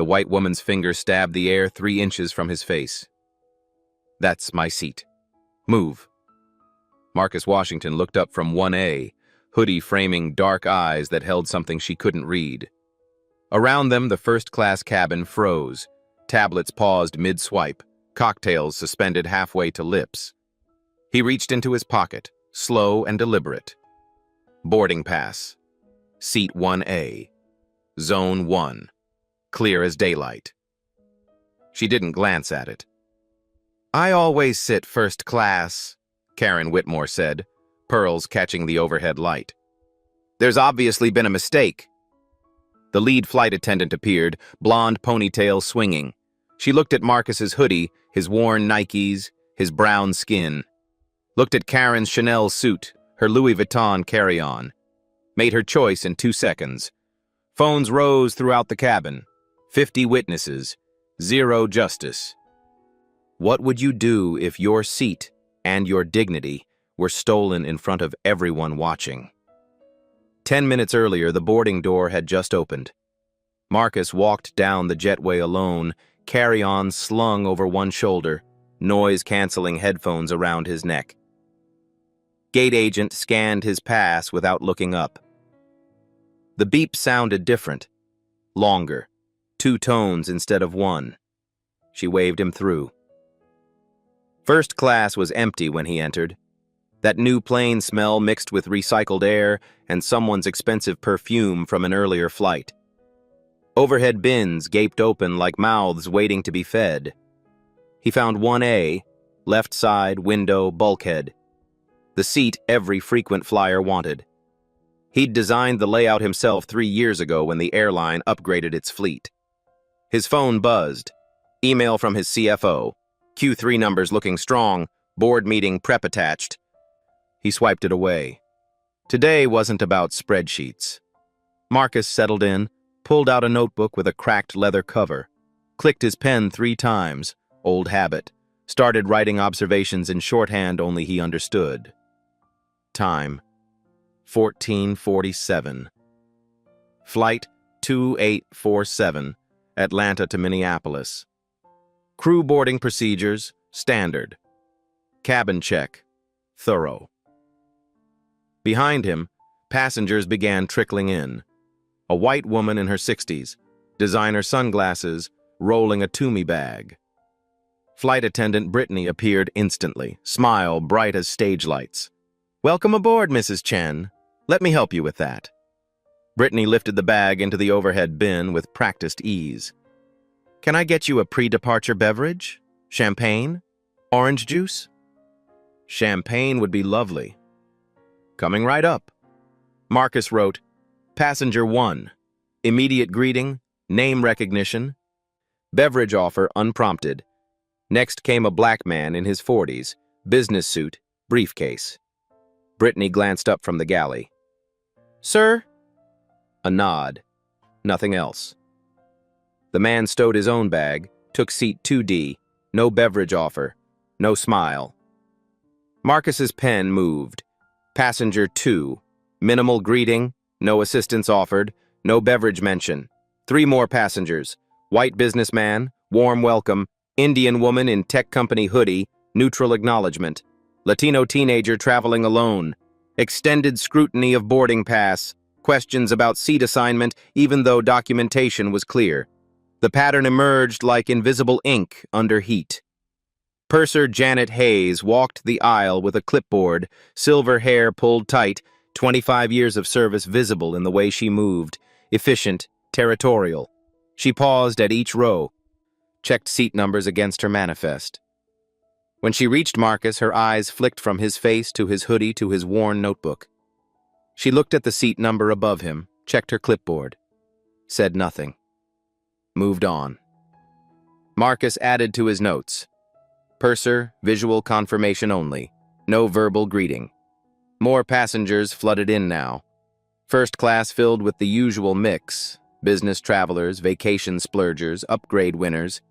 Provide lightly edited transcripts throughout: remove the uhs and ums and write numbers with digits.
The white woman's finger stabbed the air 3 inches from his face. "That's my seat. Move." Marcus Washington looked up from 1A, hoodie framing dark eyes that held something she couldn't read. Around them, the first-class cabin froze. Tablets paused mid-swipe, cocktails suspended halfway to lips. He reached into his pocket, slow and deliberate. Boarding pass. Seat 1A. Zone 1. Clear as daylight. She didn't glance at it. "I always sit first class," Karen Whitmore said, pearls catching the overhead light. "There's obviously been a mistake." The lead flight attendant appeared, blonde ponytail swinging. She looked at Marcus's hoodie, his worn Nikes, his brown skin. Looked at Karen's Chanel suit, her Louis Vuitton carry-on. Made her choice in 2 seconds. Phones rose throughout the cabin. 50 witnesses. 0 justice. What would you do if your seat and your dignity were stolen in front of everyone watching? 10 minutes earlier, the boarding door had just opened. Marcus walked down the jetway alone, carry-on slung over one shoulder, noise-canceling headphones around his neck. Gate agent scanned his pass without looking up. The beep sounded different, longer, 2 tones instead of 1. She waved him through. First class was empty when he entered. That new plane smell mixed with recycled air and someone's expensive perfume from an earlier flight. Overhead bins gaped open like mouths waiting to be fed. He found 1A, left side, window, bulkhead. The seat every frequent flyer wanted. He'd designed the layout himself 3 years ago when the airline upgraded its fleet. His phone buzzed. Email from his CFO. Q3 numbers looking strong. Board meeting prep attached. He swiped it away. Today wasn't about spreadsheets. Marcus settled in, pulled out a notebook with a cracked leather cover, clicked his pen 3 times, old habit, started writing observations in shorthand only he understood. Time, 14:47. Flight 2847, Atlanta to Minneapolis. Crew boarding procedures, standard. Cabin check, thorough. Behind him, passengers began trickling in. A white woman in her 60s, designer sunglasses, rolling a Toomey bag. Flight attendant Brittany appeared instantly, smile bright as stage lights. "Welcome aboard, Mrs. Chen. Let me help you with that." Brittany lifted the bag into the overhead bin with practiced ease. "Can I get you a pre-departure beverage? Champagne? Orange juice?" Champagne would be lovely. Coming right up. Marcus wrote, "Passenger 1. Immediate greeting, name recognition. Beverage offer unprompted." Next came a black man in his 40s, business suit, briefcase. Brittany glanced up from the galley. "Sir?" A nod. Nothing else. The man stowed his own bag, took seat 2D, no beverage offer, no smile. Marcus's pen moved. Passenger 2. Minimal greeting, no assistance offered, no beverage mention. 3 more passengers. White businessman, warm welcome, Indian woman in tech company hoodie, neutral acknowledgement. Latino teenager traveling alone. Extended scrutiny of boarding pass. Questions about seat assignment even though documentation was clear. The pattern emerged like invisible ink under heat. Purser Janet Hayes walked the aisle with a clipboard, silver hair pulled tight, 25 years of service visible in the way she moved, efficient, territorial. She paused at each row, checked seat numbers against her manifest. When she reached Marcus, her eyes flicked from his face to his hoodie to his worn notebook. She looked at the seat number above him, checked her clipboard, said nothing. Moved on. Marcus added to his notes. Purser, visual confirmation only. No verbal greeting. More passengers flooded in now. First class filled with the usual mix. Business travelers, vacation splurgers, upgrade winners.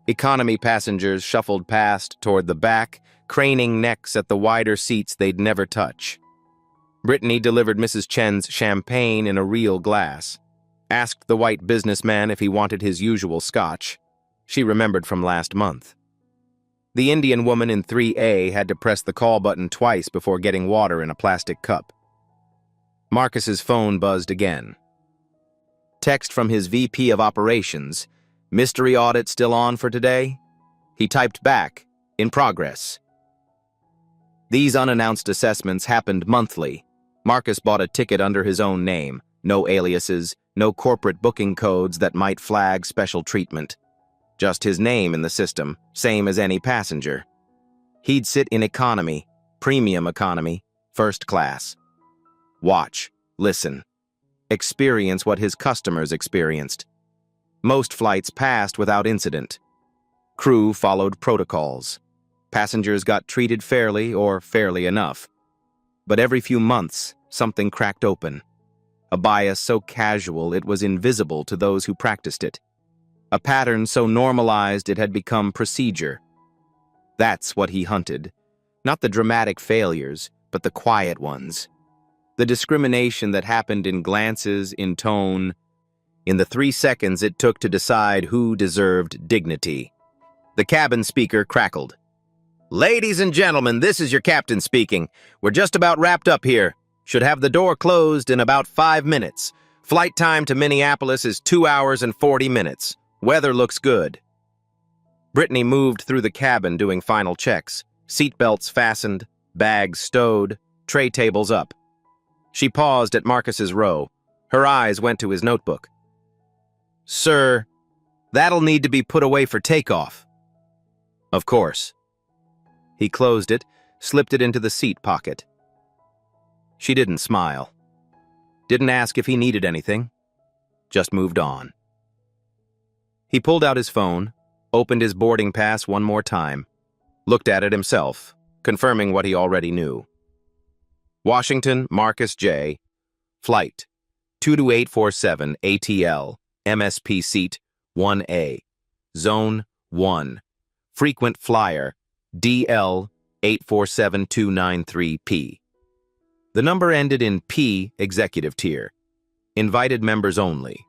Economy passengers shuffled past toward the back, craning necks at the wider seats they'd never touch. Brittany delivered Mrs. Chen's champagne in a real glass. Asked the white businessman if he wanted his usual scotch. She remembered from last month. The Indian woman in 3A had to press the call button twice before getting water in a plastic cup. Marcus's phone buzzed again. Text from his VP of Operations. Mystery audit still on for today? He typed back, in progress. These unannounced assessments happened monthly. Marcus bought a ticket under his own name. No aliases, no corporate booking codes that might flag special treatment. Just his name in the system, same as any passenger. He'd sit in economy, premium economy, first class. Watch, listen, experience what his customers experienced. Most flights passed without incident. Crew followed protocols. Passengers got treated fairly or fairly enough. But every few months, something cracked open. A bias so casual it was invisible to those who practiced it. A pattern so normalized it had become procedure. That's what he hunted. Not the dramatic failures, but the quiet ones. The discrimination that happened in glances, in tone, in the 3 seconds it took to decide who deserved dignity. The cabin speaker crackled. "Ladies and gentlemen, this is your captain speaking. We're just about wrapped up here. Should have the door closed in about 5 minutes. Flight time to Minneapolis is 2 hours and 40 minutes. Weather looks good." Brittany moved through the cabin doing final checks. Seatbelts fastened, bags stowed, tray tables up. She paused at Marcus's row. Her eyes went to his notebook. "Sir, that'll need to be put away for takeoff." "Of course." He closed it, slipped it into the seat pocket. She didn't smile. Didn't ask if he needed anything. Just moved on. He pulled out his phone, opened his boarding pass one more time, looked at it himself, confirming what he already knew. Washington, Marcus J. Flight 22847 ATL, MSP Seat 1A, Zone 1, Frequent Flyer DL 847293P. The number ended in P, executive tier. Invited members only.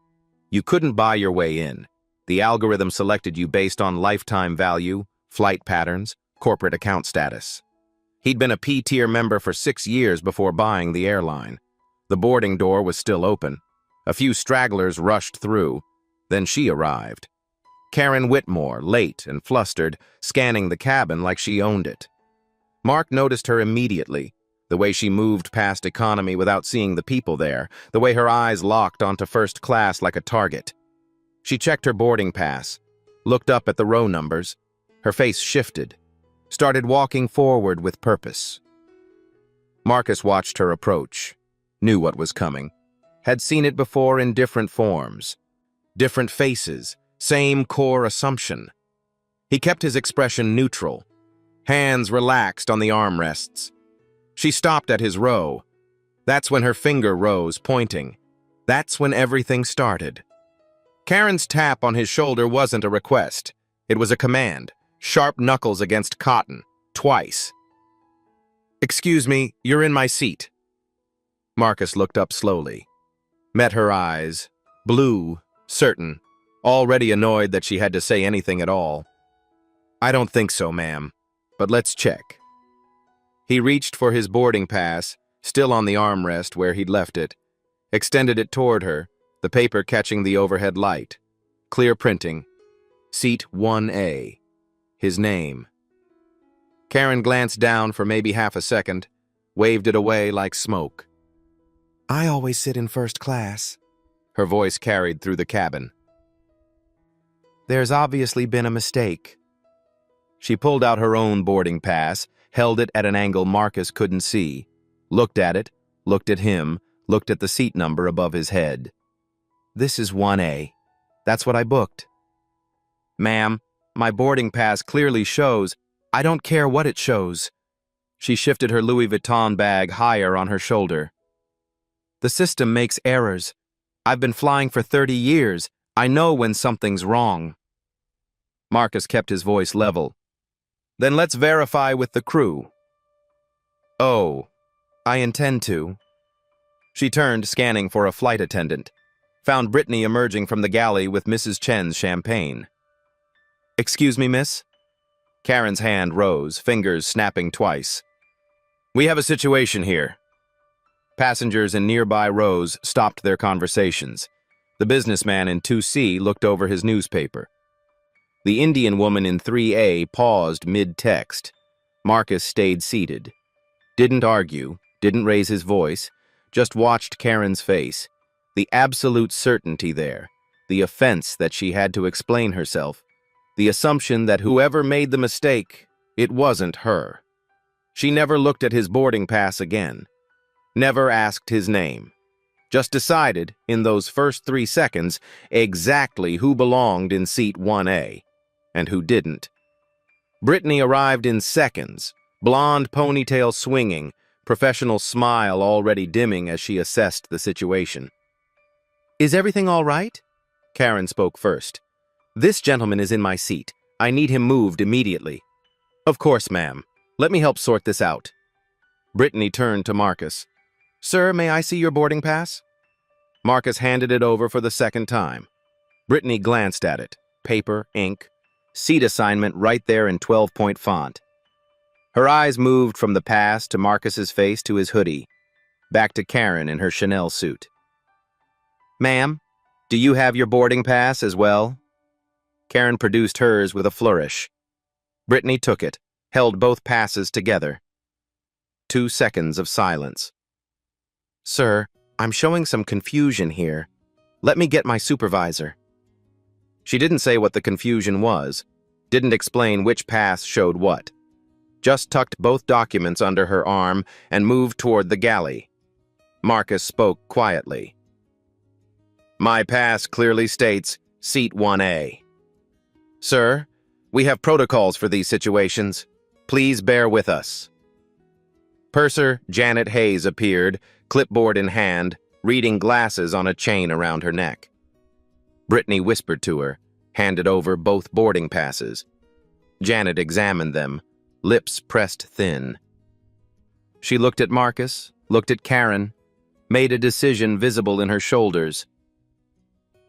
You couldn't buy your way in. The algorithm selected you based on lifetime value, flight patterns, corporate account status. He'd been a P-tier member for 6 years before buying the airline. The boarding door was still open. A few stragglers rushed through. Then she arrived. Karen Whitmore, late and flustered, scanning the cabin like she owned it. Mark noticed her immediately, the way she moved past economy without seeing the people there, the way her eyes locked onto first class like a target. She checked her boarding pass, looked up at the row numbers. Her face shifted, started walking forward with purpose. Marcus watched her approach, knew what was coming, had seen it before in different forms, different faces, same core assumption. He kept his expression neutral, hands relaxed on the armrests. She stopped at his row. That's when her finger rose, pointing. That's when everything started. Karen's tap on his shoulder wasn't a request. It was a command, sharp knuckles against cotton, twice. "Excuse me, you're in my seat." Marcus looked up slowly, met her eyes, blue, certain, already annoyed that she had to say anything at all. "I don't think so, ma'am, but let's check." He reached for his boarding pass, still on the armrest where he'd left it, extended it toward her, the paper catching the overhead light. Clear printing. Seat 1A. His name. Karen glanced down for maybe half a second, waved it away like smoke. "I always sit in first class." Her voice carried through the cabin. "There's obviously been a mistake." She pulled out her own boarding pass, held it at an angle Marcus couldn't see, looked at it, looked at him, looked at the seat number above his head. "This is 1A. That's what I booked." "Ma'am, my boarding pass clearly shows." "I don't care what it shows." She shifted her Louis Vuitton bag higher on her shoulder. "The system makes errors. I've been flying for 30 years. I know when something's wrong." Marcus kept his voice level. "Then let's verify with the crew." "Oh, I intend to." She turned, scanning for a flight attendant. found Brittany emerging from the galley with Mrs. Chen's champagne. "Excuse me, miss?" Karen's hand rose, fingers snapping twice. "We have a situation here." Passengers in nearby rows stopped their conversations. The businessman in 2C looked over his newspaper. The Indian woman in 3A paused mid-text. Marcus stayed seated. Didn't argue, didn't raise his voice, just watched Karen's face. The absolute certainty there, the offense that she had to explain herself, the assumption that whoever made the mistake, it wasn't her. She never looked at his boarding pass again, never asked his name. Just decided, in those first 3 seconds, exactly who belonged in seat 1A, and who didn't. Brittany arrived in seconds, blonde ponytail swinging, professional smile already dimming as she assessed the situation. "Is everything all right?" Karen spoke first. "This gentleman is in my seat. I need him moved immediately." "Of course, ma'am. Let me help sort this out." Brittany turned to Marcus. "Sir, may I see your boarding pass?" Marcus handed it over for the second time. Brittany glanced at it. Paper, ink, seat assignment right there in 12-point font. Her eyes moved from the pass to Marcus's face to his hoodie, back to Karen in her Chanel suit. "Ma'am, do you have your boarding pass as well?" Karen produced hers with a flourish. Brittany took it, held both passes together. 2 seconds of silence. "Sir, I'm showing some confusion here. Let me get my supervisor." She didn't say what the confusion was, didn't explain which pass showed what. Just tucked both documents under her arm and moved toward the galley. Marcus spoke quietly. "My pass clearly states seat 1A. Sir, we have protocols for these situations. Please bear with us." Purser Janet Hayes appeared, clipboard in hand, reading glasses on a chain around her neck. Brittany whispered to her, handed over both boarding passes. Janet examined them, lips pressed thin. She looked at Marcus, looked at Karen, made a decision visible in her shoulders.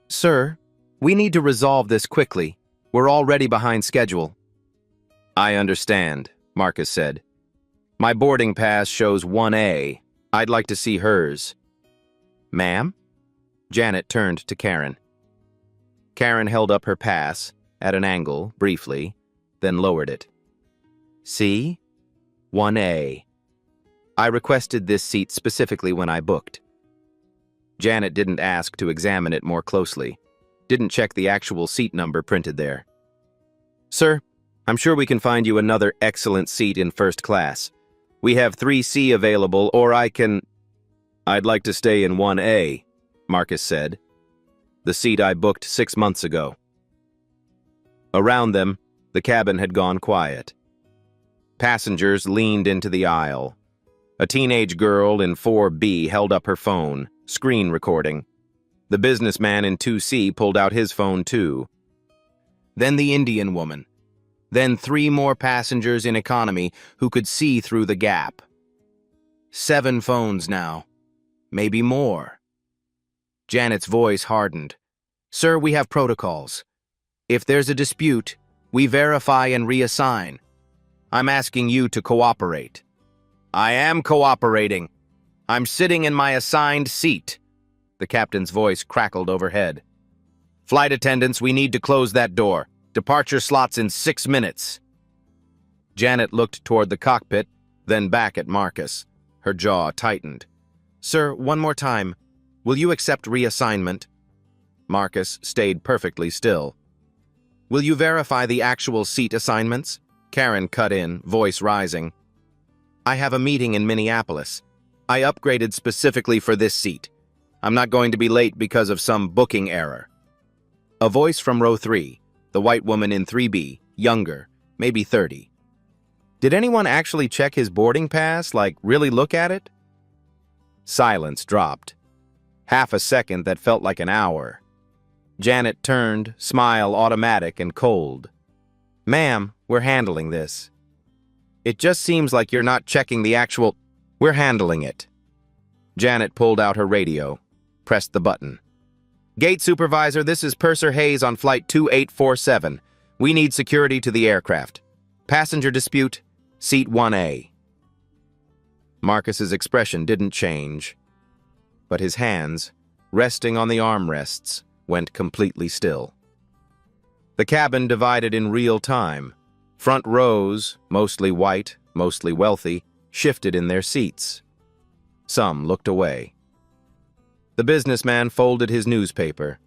"Sir, we need to resolve this quickly. We're already behind schedule." "I understand," Marcus said. "My boarding pass shows 1A. I'd like to see hers." "Ma'am?" Janet turned to Karen. Karen held up her pass, at an angle, briefly, then lowered it. "See? 1A. I requested this seat specifically when I booked." Janet didn't ask to examine it more closely, didn't check the actual seat number printed there. "Sir, I'm sure we can find you another excellent seat in first class. We have 3C available, or I can—" "I'd like to stay in 1A, Marcus said. "The seat I booked 6 months ago." Around them, the cabin had gone quiet. Passengers leaned into the aisle. A teenage girl in 4B held up her phone, screen recording. The businessman in 2C pulled out his phone too. Then the Indian woman. Then 3 more passengers in economy who could see through the gap. 7 phones now. Maybe more. Janet's voice hardened. "Sir, we have protocols. If there's a dispute, we verify and reassign. I'm asking you to cooperate." "I am cooperating. I'm sitting in my assigned seat." The captain's voice crackled overhead. "Flight attendants, we need to close that door. Departure slots in 6 minutes." Janet looked toward the cockpit, then back at Marcus. Her jaw tightened. "Sir, one more time. Will you accept reassignment?" Marcus stayed perfectly still. "Will you verify the actual seat assignments?" Karen cut in, voice rising. "I have a meeting in Minneapolis. I upgraded specifically for this seat. I'm not going to be late because of some booking error." A voice from row 3, the white woman in 3B, younger, maybe 30. "Did anyone actually check his boarding pass, like really look at it?" Silence dropped. Half a second that felt like an hour. Janet turned, smile automatic and cold. "Ma'am, we're handling this. It just seems like you're not checking the actual—" "We're handling it." Janet pulled out her radio, pressed the button. Gate supervisor, this is Purser Hayes on flight 2847. We need security to the aircraft. Passenger dispute, seat 1A. Marcus's expression didn't change, but his hands, resting on the armrests, went completely still. The cabin divided in real time. Front rows, mostly white, mostly wealthy, shifted in their seats. Some looked away. The businessman folded his newspaper.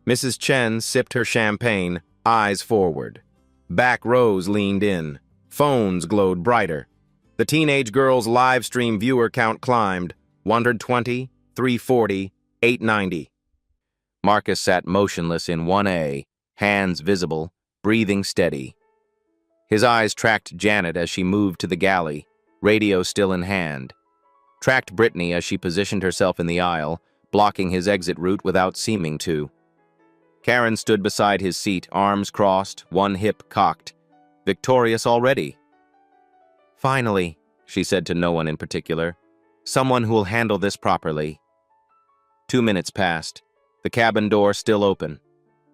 Mrs. Chen sipped her champagne, eyes forward. Back rows leaned in. Phones glowed brighter. The teenage girl's live stream viewer count climbed, 120, 340, 890. Marcus sat motionless in 1A, hands visible, breathing steady. His eyes tracked Janet as she moved to the galley, radio still in hand. Tracked Brittany as she positioned herself in the aisle, blocking his exit route without seeming to. Karen stood beside his seat, arms crossed, one hip cocked. Victorious already. Finally, she said to no one in particular, someone who will handle this properly. 2 minutes passed, the cabin door still open.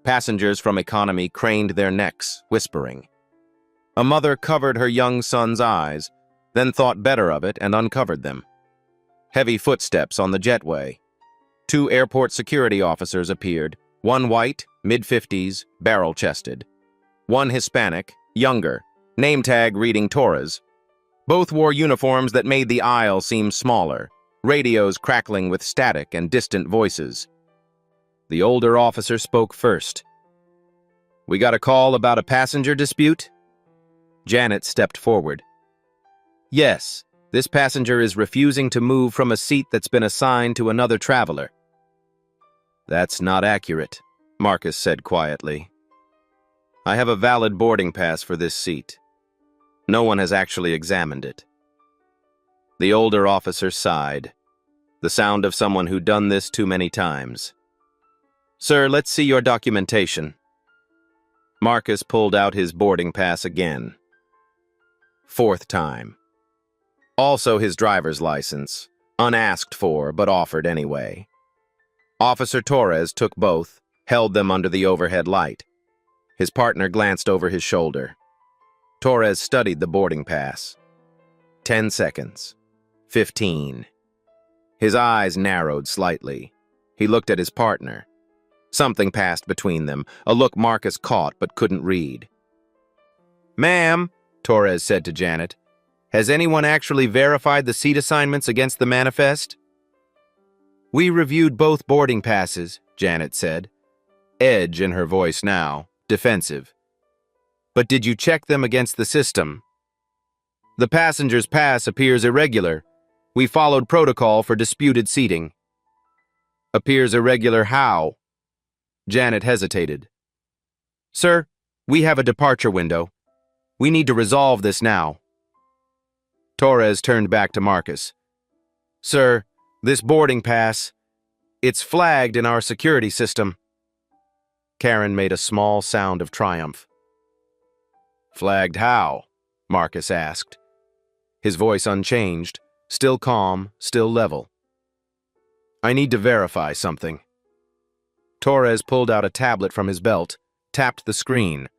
Passengers from economy craned their necks, whispering. A mother covered her young son's eyes, then thought better of it and uncovered them. Heavy footsteps on the jetway. 2 airport security officers appeared, one white, mid-50s, barrel-chested. One Hispanic, younger, name tag reading Torres. Both wore uniforms that made the aisle seem smaller, radios crackling with static and distant voices. The older officer spoke first. "We got a call about a passenger dispute?" Janet stepped forward. "Yes, this passenger is refusing to move from a seat that's been assigned to another traveler." "That's not accurate," Marcus said quietly. "I have a valid boarding pass for this seat. No one has actually examined it." The older officer sighed, the sound of someone who'd done this too many times. "Sir, let's see your documentation." Marcus pulled out his boarding pass again. 4th time. Also his driver's license, unasked for but offered anyway. Officer Torres took both, held them under the overhead light. His partner glanced over his shoulder. Torres studied the boarding pass. 10 seconds. 15. His eyes narrowed slightly. He looked at his partner. Something passed between them, a look Marcus caught but couldn't read. "Ma'am," Torres said to Janet, "has anyone actually verified the seat assignments against the manifest?" "We reviewed both boarding passes," Janet said. Edge in her voice now, defensive. "But did you check them against the system?" "The passenger's pass appears irregular. We followed protocol for disputed seating." "Appears irregular how?" Janet hesitated. "Sir, we have a departure window. We need to resolve this now." Torres turned back to Marcus. "Sir, this boarding pass, it's flagged in our security system." Karen made a small sound of triumph. "Flagged how?" Marcus asked. His voice unchanged, still calm, still level. "I need to verify something." Torres pulled out a tablet from his belt, tapped the screen,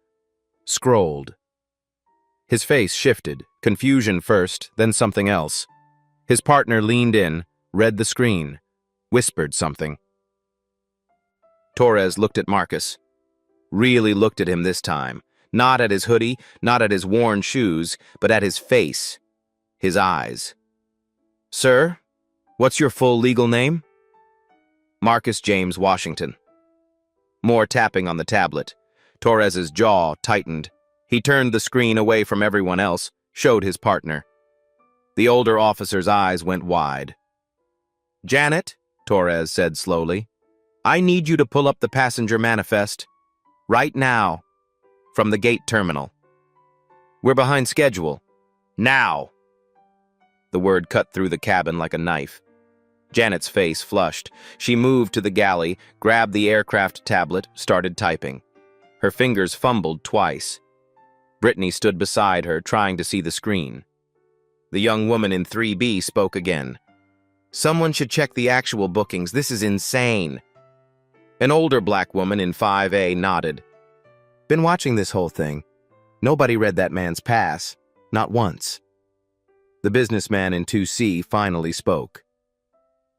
scrolled. His face shifted, confusion first, then something else. His partner leaned in, read the screen, whispered something. Torres looked at Marcus. Really looked at him this time. Not at his hoodie, not at his worn shoes, but at his face, his eyes. "Sir, what's your full legal name?" "Marcus James Washington." More tapping on the tablet. Torres's jaw tightened. He turned the screen away from everyone else, showed his partner. The older officer's eyes went wide. "Janet," Torres said slowly, "I need you to pull up the passenger manifest. Right now. From the gate terminal. We're behind schedule. Now." The word cut through the cabin like a knife. Janet's face flushed. She moved to the galley, grabbed the aircraft tablet, started typing. Her fingers fumbled twice. Brittany stood beside her, trying to see the screen. The young woman in 3B spoke again. "Someone should check the actual bookings. This is insane." An older black woman in 5A nodded. Been watching this whole thing. Nobody read that man's pass. Not once. The businessman in 2C finally spoke.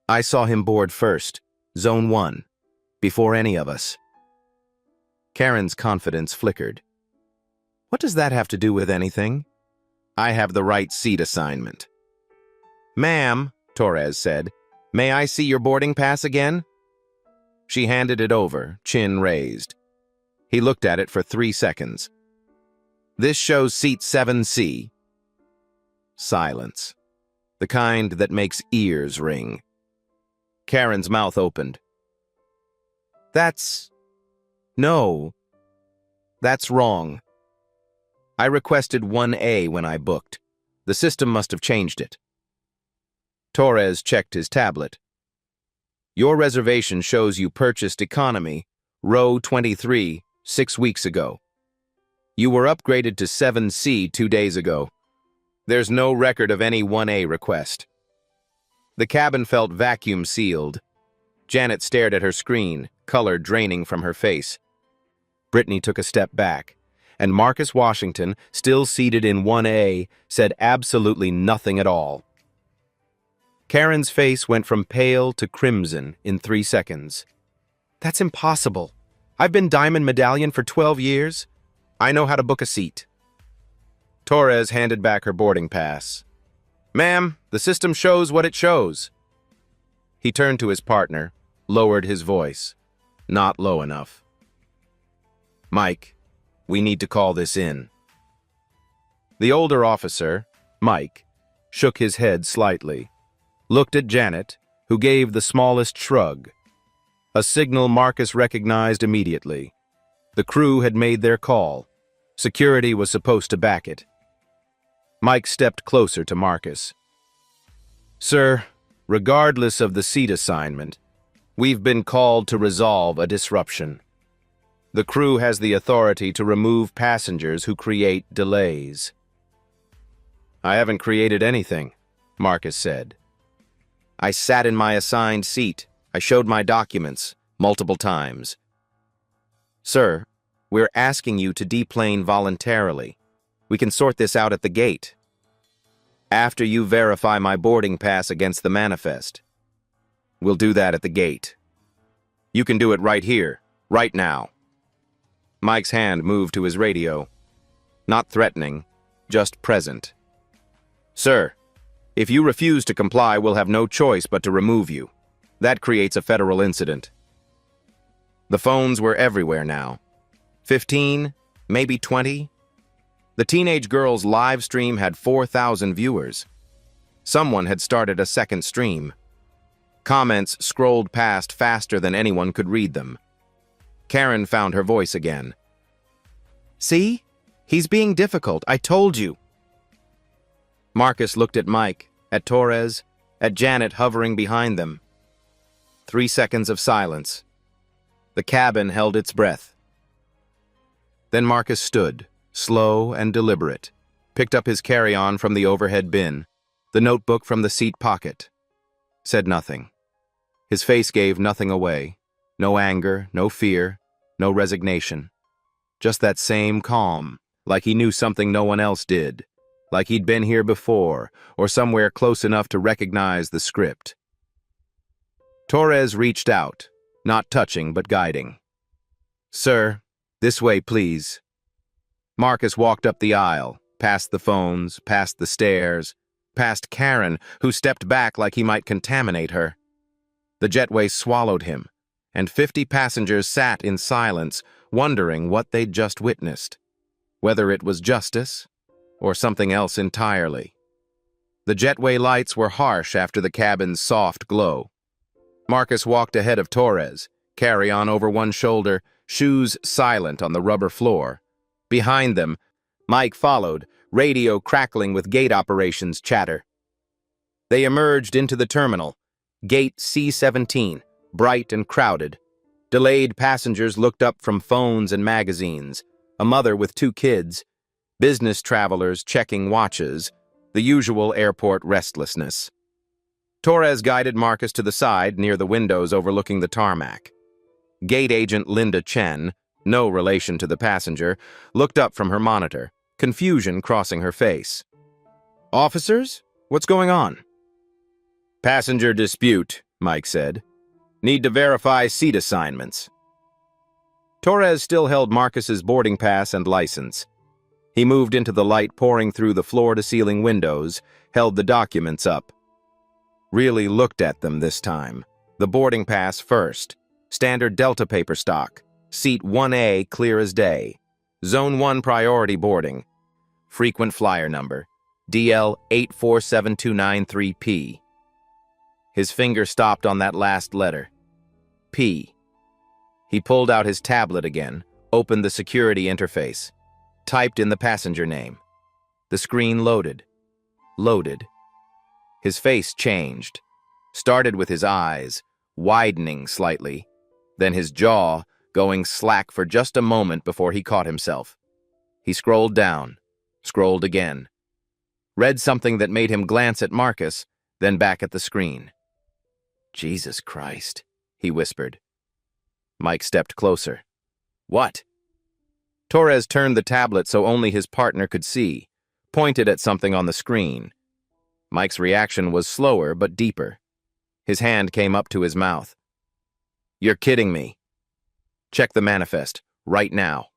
I saw him board first, Zone 1, before any of us. Karen's confidence flickered. What does that have to do with anything? I have the right seat assignment. Ma'am, Torres said, may I see your boarding pass again? She handed it over, chin raised. He looked at it for 3 seconds. This shows seat 7C. Silence. The kind that makes ears ring. Karen's mouth opened. No. That's wrong. I requested 1A when I booked. The system must have changed it. Torres checked his tablet. Your reservation shows you purchased economy, row 23, 6 weeks ago. You were upgraded to 7C 2 days ago. There's no record of any 1A request. The cabin felt vacuum-sealed. Janet stared at her screen, color draining from her face. Brittany took a step back, and Marcus Washington, still seated in 1A, said absolutely nothing at all. Karen's face went from pale to crimson in 3 seconds. That's impossible. I've been Diamond Medallion for 12 years. I know how to book a seat. Torres handed back her boarding pass. Ma'am, the system shows what it shows. He turned to his partner, lowered his voice. Not low enough. Mike, we need to call this in. The older officer, Mike, shook his head slightly, looked at Janet, who gave the smallest shrug. A signal Marcus recognized immediately. The crew had made their call. Security was supposed to back it. Mike stepped closer to Marcus. Sir, regardless of the seat assignment, we've been called to resolve a disruption. The crew has the authority to remove passengers who create delays. I haven't created anything, Marcus said. I sat in my assigned seat. I showed my documents multiple times. Sir, we're asking you to deplane voluntarily. We can sort this out at the gate. After you verify my boarding pass against the manifest. We'll do that at the gate. You can do it right here, right now. Mike's hand moved to his radio. Not threatening, just present. Sir, if you refuse to comply, we'll have no choice but to remove you. That creates a federal incident. The phones were everywhere now. 15, maybe 20. The teenage girl's live stream had 4,000 viewers. Someone had started a second stream. Comments scrolled past faster than anyone could read them. Karen found her voice again. See? He's being difficult, I told you. Marcus looked at Mike, at Torres, at Janet hovering behind them. 3 seconds of silence. The cabin held its breath. Then Marcus stood, slow and deliberate, picked up his carry-on from the overhead bin, the notebook from the seat pocket. Said nothing. His face gave nothing away. No anger, no fear, no resignation. Just that same calm, like he knew something no one else did. Like he'd been here before, or somewhere close enough to recognize the script. Torres reached out, not touching but guiding. Sir, this way, please. Marcus walked up the aisle, past the phones, past the stairs, past Karen, who stepped back like he might contaminate her. The jetway swallowed him, and 50 passengers sat in silence, wondering what they'd just witnessed. Whether it was justice, or something else entirely. The jetway lights were harsh after the cabin's soft glow. Marcus walked ahead of Torres, carry-on over one shoulder, shoes silent on the rubber floor. Behind them, Mike followed, radio crackling with gate operations chatter. They emerged into the terminal, gate C-17, bright and crowded. Delayed passengers looked up from phones and magazines, a mother with 2 kids, business travelers checking watches, the usual airport restlessness. Torres guided Marcus to the side near the windows overlooking the tarmac. Gate agent Linda Chen, no relation to the passenger, looked up from her monitor, confusion crossing her face. "Officers? What's going on?" "Passenger dispute," Mike said. "Need to verify seat assignments." Torres still held Marcus's boarding pass and license. He moved into the light pouring through the floor-to-ceiling windows, held the documents up. Really looked at them this time. The boarding pass first. Standard Delta paper stock. Seat 1A clear as day. Zone 1 priority boarding. Frequent flyer number. DL 847293P. His finger stopped on that last letter. P. He pulled out his tablet again, opened the security interface, typed in the passenger name. The screen loaded. Loaded. His face changed. Started with his eyes, widening slightly, then his jaw going slack for just a moment before he caught himself. He scrolled down, scrolled again. Read something that made him glance at Marcus, then back at the screen. "Jesus Christ," he whispered. Mike stepped closer. "What?" Torres turned the tablet so only his partner could see, pointed at something on the screen. Mike's reaction was slower but deeper. His hand came up to his mouth. "You're kidding me. Check the manifest, right now."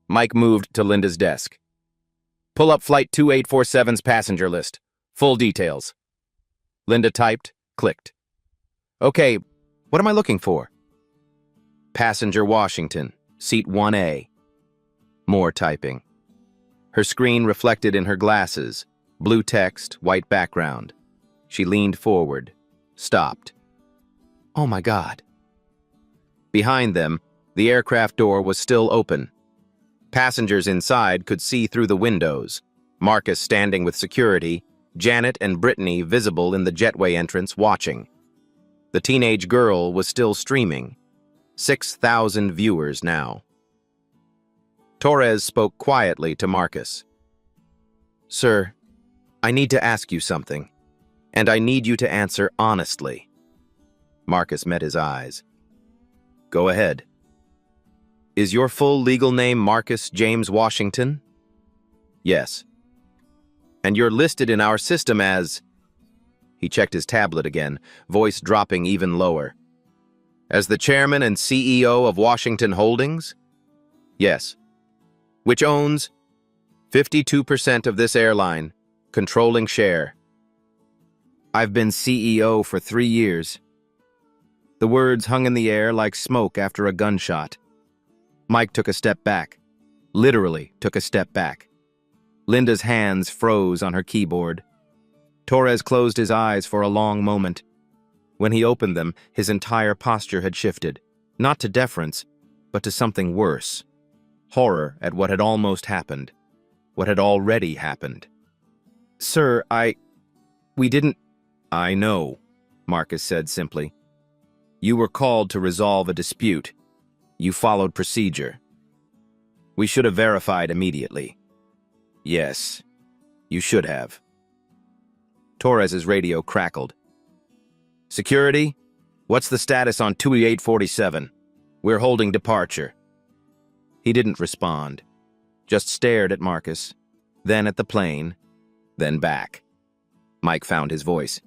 Mike moved to Linda's desk. "Pull up Flight 2847's passenger list. Full details." Linda typed, clicked. "Okay, what am I looking for?" "Passenger Washington, seat 1A. More typing. Her screen reflected in her glasses, blue text, white background. She leaned forward, stopped. "Oh my God." Behind them, the aircraft door was still open. Passengers inside could see through the windows, Marcus standing with security, Janet and Brittany visible in the jetway entrance watching. The teenage girl was still streaming. 6,000 viewers now. Torres spoke quietly to Marcus. "Sir, I need to ask you something, and I need you to answer honestly." Marcus met his eyes. "Go ahead." "Is your full legal name Marcus James Washington?" "Yes." "And you're listed in our system as—" He checked his tablet again, voice dropping even lower. "As the chairman and CEO of Washington Holdings?" "Yes." "Which owns 52% of this airline, controlling share." "I've been CEO for 3 years." The words hung in the air like smoke after a gunshot. Mike took a step back. Literally took a step back. Linda's hands froze on her keyboard. Torres closed his eyes for a long moment. When he opened them, his entire posture had shifted, not to deference, but to something worse. Horror at what had almost happened, what had already happened. "Sir, we didn't—" "I know," Marcus said simply. "You were called to resolve a dispute. You followed procedure. We should have verified immediately." "Yes, you should have." Torres's radio crackled. "Security, what's the status on 2847? We're holding departure." He didn't respond, just stared at Marcus, then at the plane, then back. Mike found his voice.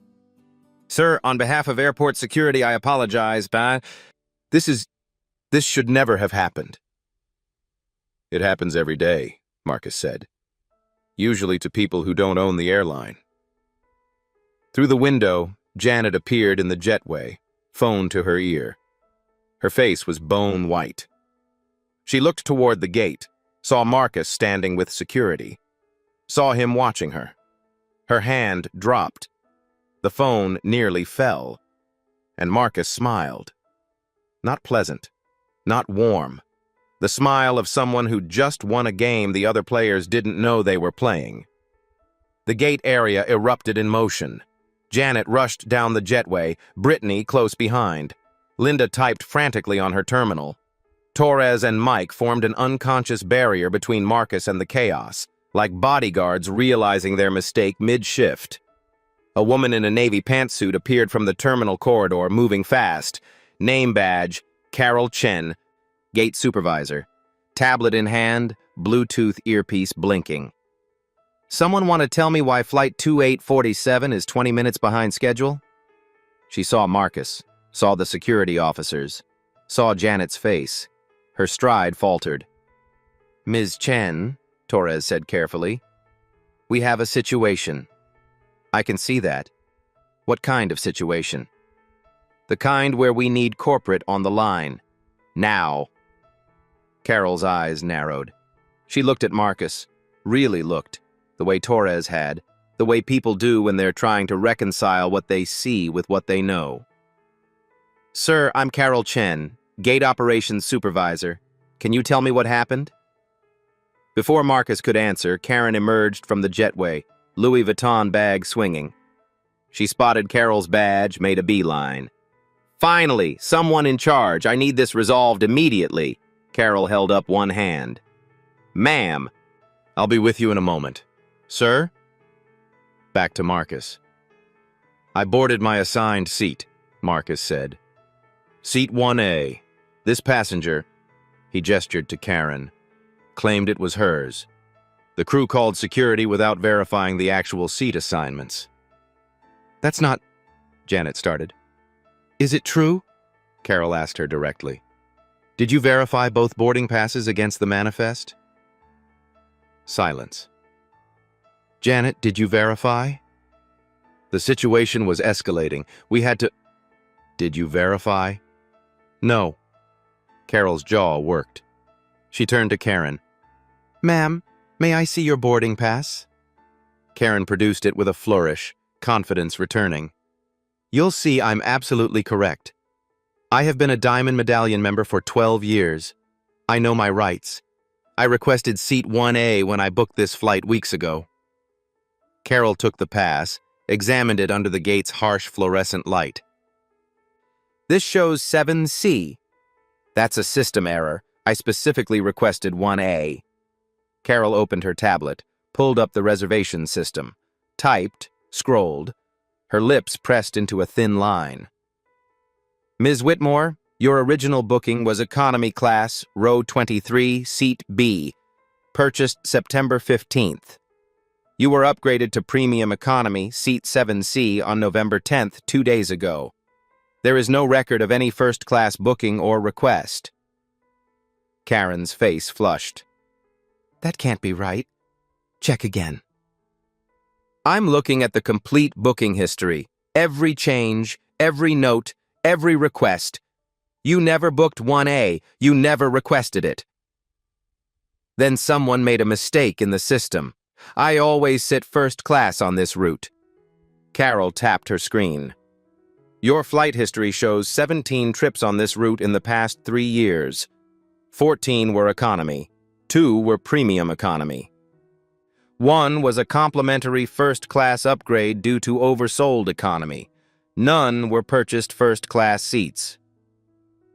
"Sir, on behalf of airport security, I apologize, but this should never have happened." "It happens every day," Marcus said. "Usually to people who don't own the airline." Through the window, Janet appeared in the jetway, phone to her ear. Her face was bone white. She looked toward the gate, saw Marcus standing with security, saw him watching her. Her hand dropped. The phone nearly fell, and Marcus smiled. Not pleasant, not warm. The smile of someone who just won a game the other players didn't know they were playing. The gate area erupted in motion. Janet rushed down the jetway, Brittany close behind. Linda typed frantically on her terminal. Torres and Mike formed an unconscious barrier between Marcus and the chaos, like bodyguards realizing their mistake mid-shift. A woman in a navy pantsuit appeared from the terminal corridor, moving fast. Name badge, Carol Chen, gate supervisor. Tablet in hand, Bluetooth earpiece blinking. Someone want to tell me why flight 2847 is 20 minutes behind schedule? She saw Marcus, saw the security officers, saw Janet's face. Her stride faltered. Ms. Chen, Torres said carefully, we have a situation. I can see that. What kind of situation? The kind where we need corporate on the line. Now. Carol's eyes narrowed. She looked at Marcus, really looked, the way Torres had, the way people do when they're trying to reconcile what they see with what they know. Sir, I'm Carol Chen, Gate Operations Supervisor. Can you tell me what happened? Before Marcus could answer, Karen emerged from the jetway, Louis Vuitton bag swinging. She spotted Carol's badge, made a beeline. Finally, someone in charge. I need this resolved immediately. Carol held up one hand. Ma'am, I'll be with you in a moment. Sir? Back to Marcus. I boarded my assigned seat, Marcus said. Seat 1A. This passenger, he gestured to Karen, claimed it was hers. The crew called security without verifying the actual seat assignments. That's not... Janet started. Is it true? Carol asked her directly. Did you verify both boarding passes against the manifest? Silence. Janet, did you verify? The situation was escalating. We had to... Did you verify? No. Carol's jaw worked. She turned to Karen. Ma'am, may I see your boarding pass? Karen produced it with a flourish, confidence returning. You'll see I'm absolutely correct. I have been a Diamond Medallion member for 12 years. I know my rights. I requested seat 1A when I booked this flight weeks ago. Carol took the pass, examined it under the gate's harsh fluorescent light. This shows 7C. That's a system error. I specifically requested 1A. Carol opened her tablet, pulled up the reservation system, typed, scrolled, her lips pressed into a thin line. Ms. Whitmore, your original booking was economy class, row 23, seat B, purchased September 15th. You were upgraded to premium economy, seat 7C, on November 10th, 2 days ago. There is no record of any first-class booking or request. Karen's face flushed. That can't be right. Check again. I'm looking at the complete booking history. Every change, every note, every request. You never booked 1A. You never requested it. Then someone made a mistake in the system. I always sit first class on this route. Carol tapped her screen. Your flight history shows 17 trips on this route in the past 3 years. 14 were economy. 2 were premium economy. 1 was a complimentary first-class upgrade due to oversold economy. None were purchased first-class seats.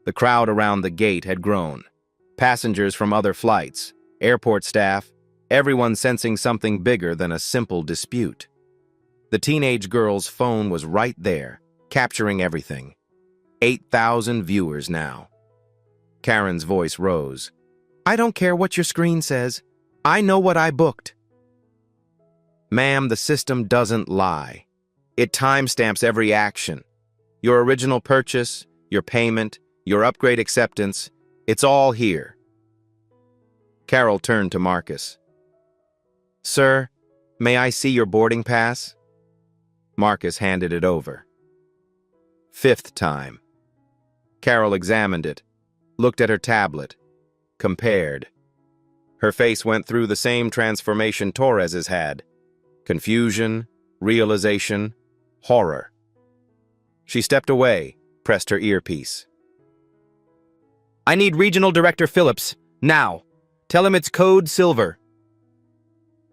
The crowd around the gate had grown. Passengers from other flights, airport staff, everyone sensing something bigger than a simple dispute. The teenage girl's phone was right there, capturing everything. 8,000 viewers now. Karen's voice rose. I don't care what your screen says. I know what I booked. Ma'am, the system doesn't lie. It timestamps every action. Your original purchase, your payment, your upgrade acceptance, it's all here. Carol turned to Marcus. Sir, may I see your boarding pass? Marcus handed it over. 5th time. Carol examined it, looked at her tablet, compared. Her face went through the same transformation Torres's had. Confusion, realization, horror. She stepped away, pressed her earpiece. I need Regional Director Phillips, now. Tell him it's Code Silver.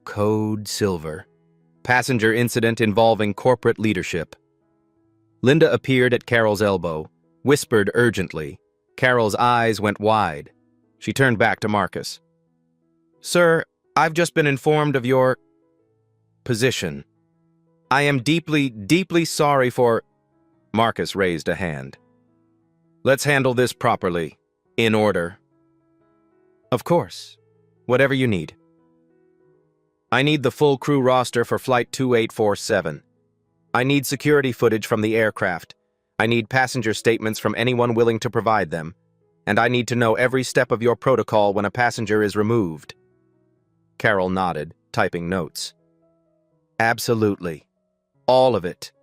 Code Silver. Passenger incident involving corporate leadership. Linda appeared at Carol's elbow, whispered urgently. Carol's eyes went wide. She turned back to Marcus. Sir, I've just been informed of your position. I am deeply, deeply sorry for... Marcus raised a hand. Let's handle this properly. In order. Of course. Whatever you need. I need the full crew roster for Flight 2847. I need security footage from the aircraft. I need passenger statements from anyone willing to provide them. And I need to know every step of your protocol when a passenger is removed. Carol nodded, typing notes. Absolutely. All of it.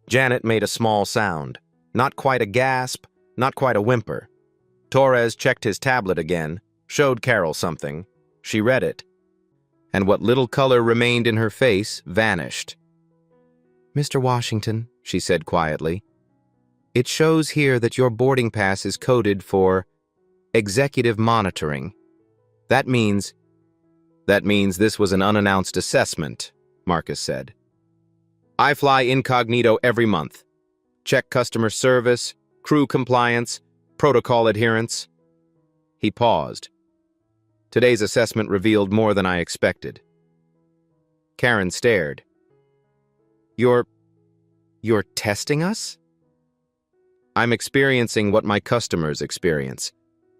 Janet made a small sound. Not quite a gasp, not quite a whimper. Torres checked his tablet again, showed Carol something. She read it. And what little color remained in her face vanished. Mr. Washington, she said quietly, it shows here that your boarding pass is coded for executive monitoring. That means this was an unannounced assessment, Marcus said. I fly incognito every month. Check customer service, crew compliance, protocol adherence. He paused. Today's assessment revealed more than I expected. Karen stared. You're testing us? I'm experiencing what my customers experience.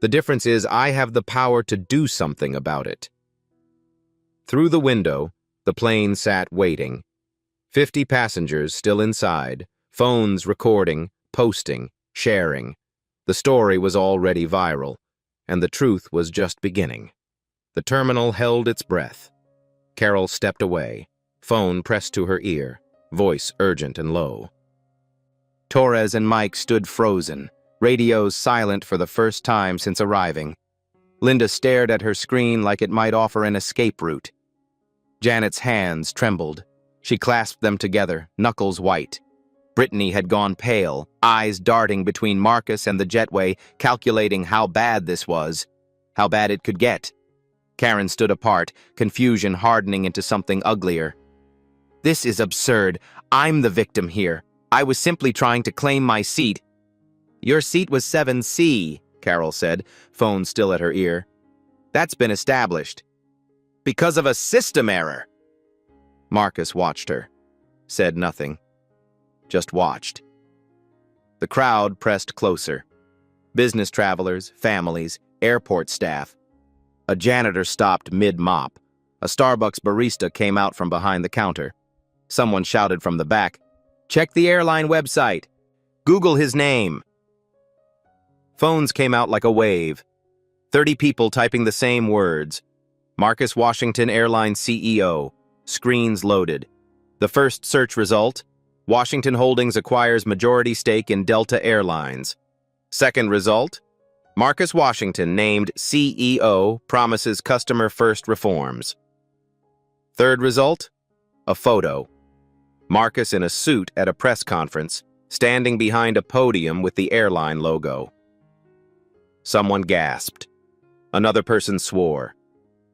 The difference is I have the power to do something about it. Through the window, the plane sat waiting. 50 passengers still inside, phones recording, posting, sharing. The story was already viral, and the truth was just beginning. The terminal held its breath. Carol stepped away, phone pressed to her ear, voice urgent and low. Torres and Mike stood frozen, radios silent for the first time since arriving. Linda stared at her screen like it might offer an escape route. Janet's hands trembled. She clasped them together, knuckles white. Brittany had gone pale, eyes darting between Marcus and the jetway, calculating how bad this was, how bad it could get. Karen stood apart, confusion hardening into something uglier. This is absurd. I'm the victim here. I was simply trying to claim my seat. Your seat was 7C, Carol said, phone still at her ear. That's been established. Because of a system error. Marcus watched her, said nothing. Just watched. The crowd pressed closer. Business travelers, families, airport staff. A janitor stopped mid-mop. A Starbucks barista came out from behind the counter. Someone shouted from the back, "Check the airline website. Google his name." Phones came out like a wave. 30 people typing the same words. Marcus Washington Airline CEO. Screens loaded. The first search result, Washington Holdings acquires majority stake in Delta Airlines. Second result, Marcus Washington named CEO promises customer-first reforms. Third result, a photo. Marcus in a suit at a press conference, standing behind a podium with the airline logo. Someone gasped. Another person swore.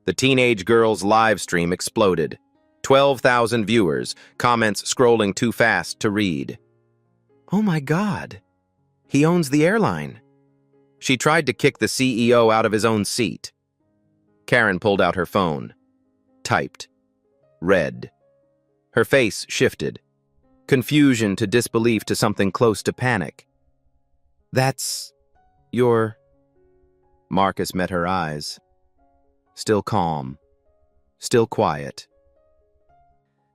The teenage girl's live stream exploded. 12,000 viewers, comments scrolling too fast to read. Oh my God, he owns the airline. She tried to kick the CEO out of his own seat. Karen pulled out her phone. Typed. Read. Her face shifted. Confusion to disbelief to something close to panic. That's your... Marcus met her eyes. Still calm. Still quiet.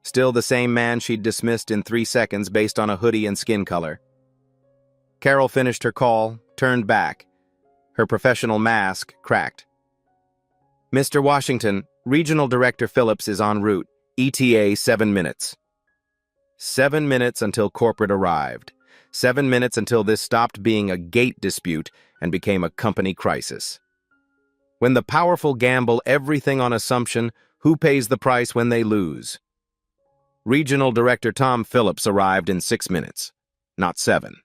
Still the same man she'd dismissed in 3 seconds based on a hoodie and skin color. Carol finished her call, turned back. Her professional mask cracked. Mr. Washington, Regional Director Phillips is en route. ETA 7 minutes. 7 minutes until corporate arrived. 7 minutes until this stopped being a gate dispute and became a company crisis. When the powerful gamble everything on assumption, who pays the price when they lose? Regional Director Tom Phillips arrived in 6 minutes, not 7.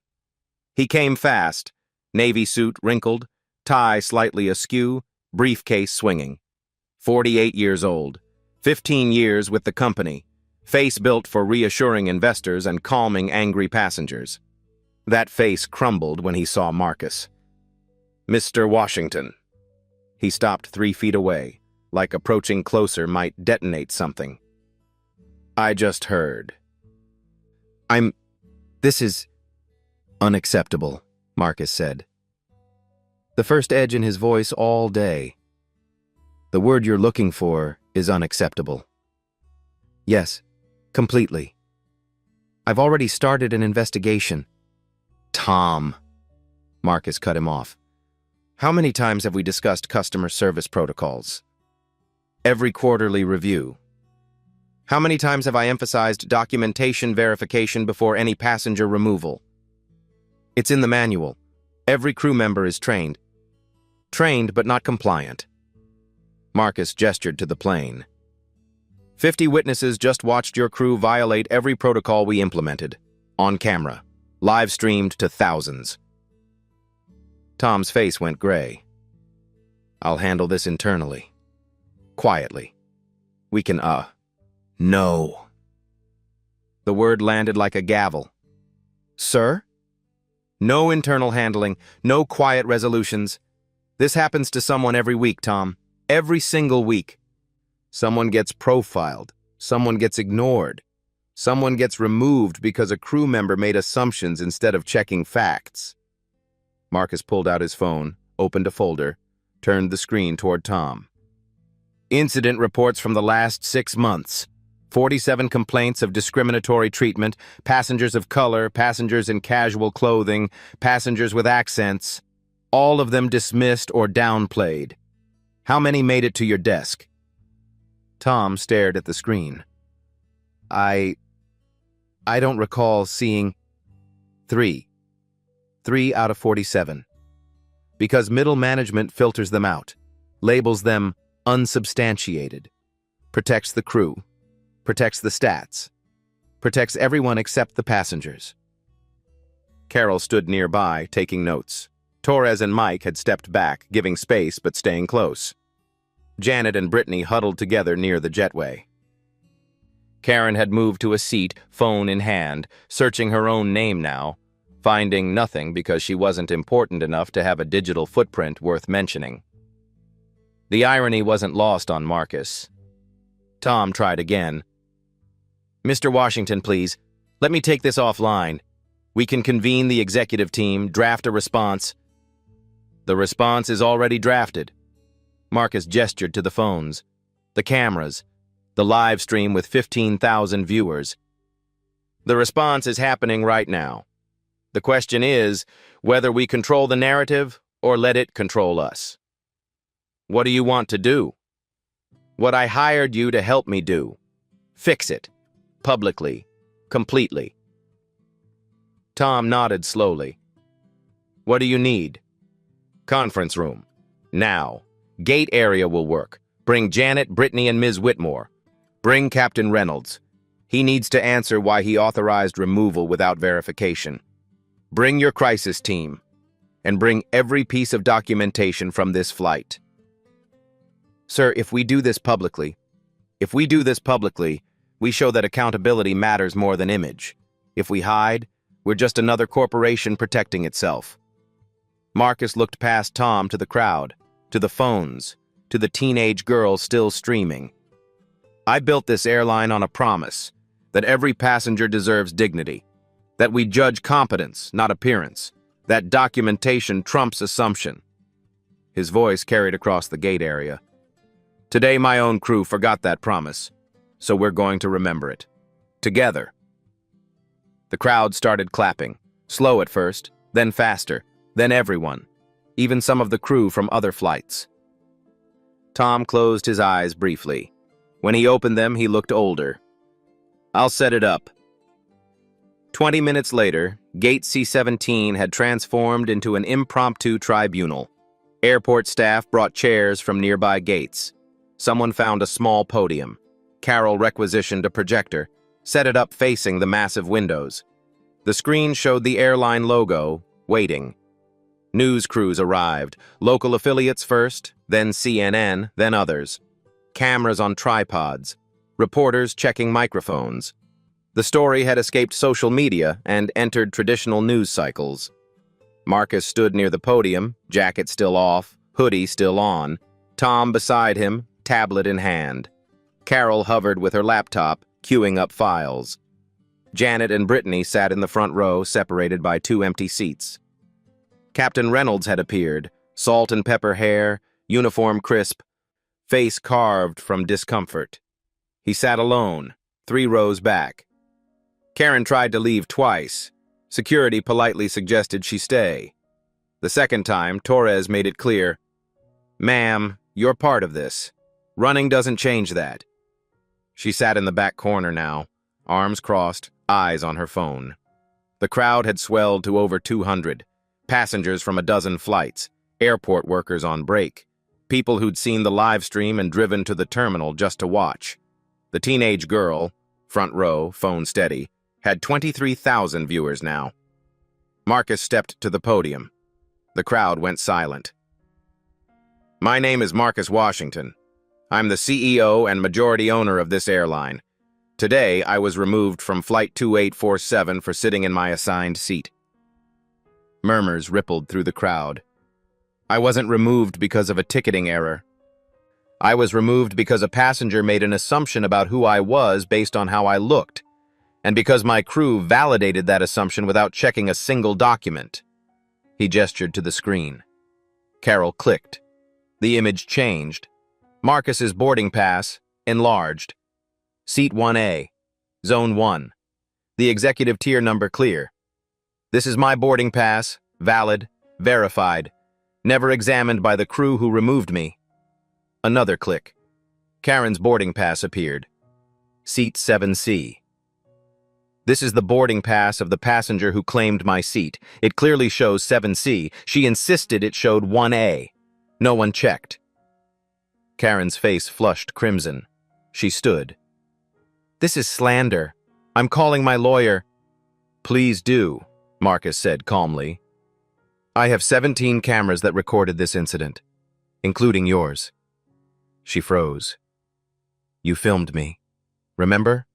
He came fast, navy suit wrinkled, tie slightly askew, briefcase swinging. 48 years old, 15 years with the company, face built for reassuring investors and calming angry passengers. That face crumbled when he saw Marcus. Mr. Washington. He stopped 3 feet away, like approaching closer might detonate something. I just heard. This is unacceptable, Marcus said. The first edge in his voice all day. The word you're looking for is unacceptable. Yes, completely. I've already started an investigation. Tom, Marcus cut him off. How many times have we discussed customer service protocols? Every quarterly review. How many times have I emphasized documentation verification before any passenger removal? It's in the manual. Every crew member is trained. Trained but not compliant. Marcus gestured to the plane. 50 witnesses just watched your crew violate every protocol we implemented. On camera. Live streamed to thousands. Tom's face went gray. I'll handle this internally. Quietly. We can, No. The word landed like a gavel. Sir? No internal handling, no quiet resolutions. This happens to someone every week, Tom. Every single week. Someone gets profiled. Someone gets ignored. Someone gets removed because a crew member made assumptions instead of checking facts. Marcus pulled out his phone, opened a folder, turned the screen toward Tom. Incident reports from the last 6 months. 47 complaints of discriminatory treatment, passengers of color, passengers in casual clothing, passengers with accents, all of them dismissed or downplayed. How many made it to your desk? Tom stared at the screen. I don't recall seeing 3. 3 out of 47. Because middle management filters them out, labels them unsubstantiated, protects the crew, protects the stats, protects everyone except the passengers. Carol stood nearby, taking notes. Torres and Mike had stepped back, giving space but staying close. Janet and Brittany huddled together near the jetway. Karen had moved to a seat, phone in hand, searching her own name now, finding nothing because she wasn't important enough to have a digital footprint worth mentioning. The irony wasn't lost on Marcus. Tom tried again. Mr. Washington, please, let me take this offline. We can convene the executive team, draft a response. The response is already drafted. Marcus gestured to the phones, the cameras, the live stream with 15,000 viewers. The response is happening right now. The question is whether we control the narrative or let it control us. What do you want to do? What I hired you to help me do. Fix it. Publicly. Completely. Tom nodded slowly. What do you need? Conference room. Now. Gate area will work. Bring Janet, Brittany, and Ms. Whitmore. Bring Captain Reynolds. He needs to answer why he authorized removal without verification. Bring your crisis team. And bring every piece of documentation from this flight. Sir, if we do this publicly, we show that accountability matters more than image. If we hide, we're just another corporation protecting itself. Marcus looked past Tom to the crowd, to the phones, to the teenage girl still streaming. I built this airline on a promise that every passenger deserves dignity, that we judge competence, not appearance, that documentation trumps assumption. His voice carried across the gate area. Today, my own crew forgot that promise, so we're going to remember it. Together. The crowd started clapping, slow at first, then faster, then everyone, even some of the crew from other flights. Tom closed his eyes briefly. When he opened them, he looked older. I'll set it up. 20 minutes later, Gate C-17 had transformed into an impromptu tribunal. Airport staff brought chairs from nearby gates. Someone found a small podium. Carol requisitioned a projector, set it up facing the massive windows. The screen showed the airline logo, waiting. News crews arrived, local affiliates first, then CNN, then others. Cameras on tripods, reporters checking microphones. The story had escaped social media and entered traditional news cycles. Marcus stood near the podium, jacket still off, hoodie still on. Tom beside him, tablet in hand. Carol hovered with her laptop, queuing up files. Janet and Brittany sat in the front row, separated by 2 empty seats. Captain Reynolds had appeared, salt and pepper hair, uniform crisp, face carved from discomfort. He sat alone, 3 rows back. Karen tried to leave twice. Security politely suggested she stay. The second time, Torres made it clear, "Ma'am, you're part of this. Running doesn't change that." She sat in the back corner now, arms crossed, eyes on her phone. The crowd had swelled to over 200, passengers from a dozen flights, airport workers on break, people who'd seen the live stream and driven to the terminal just to watch. The teenage girl, front row, phone steady, had 23,000 viewers now. Marcus stepped to the podium. The crowd went silent. "My name is Marcus Washington. I'm the CEO and majority owner of this airline. Today, I was removed from Flight 2847 for sitting in my assigned seat." Murmurs rippled through the crowd. "I wasn't removed because of a ticketing error. I was removed because a passenger made an assumption about who I was based on how I looked, and because my crew validated that assumption without checking a single document." He gestured to the screen. Carol clicked. The image changed. Marcus's boarding pass, enlarged. Seat 1A, Zone 1. The executive tier number clear. "This is my boarding pass, valid, verified, never examined by the crew who removed me." Another click. Karen's boarding pass appeared. Seat 7C. "This is the boarding pass of the passenger who claimed my seat. It clearly shows 7C. She insisted it showed 1A. No one checked." Karen's face flushed crimson. She stood. "This is slander. I'm calling my lawyer." "Please do," Marcus said calmly. "I have 17 cameras that recorded this incident, including yours." She froze. "You filmed me, remember?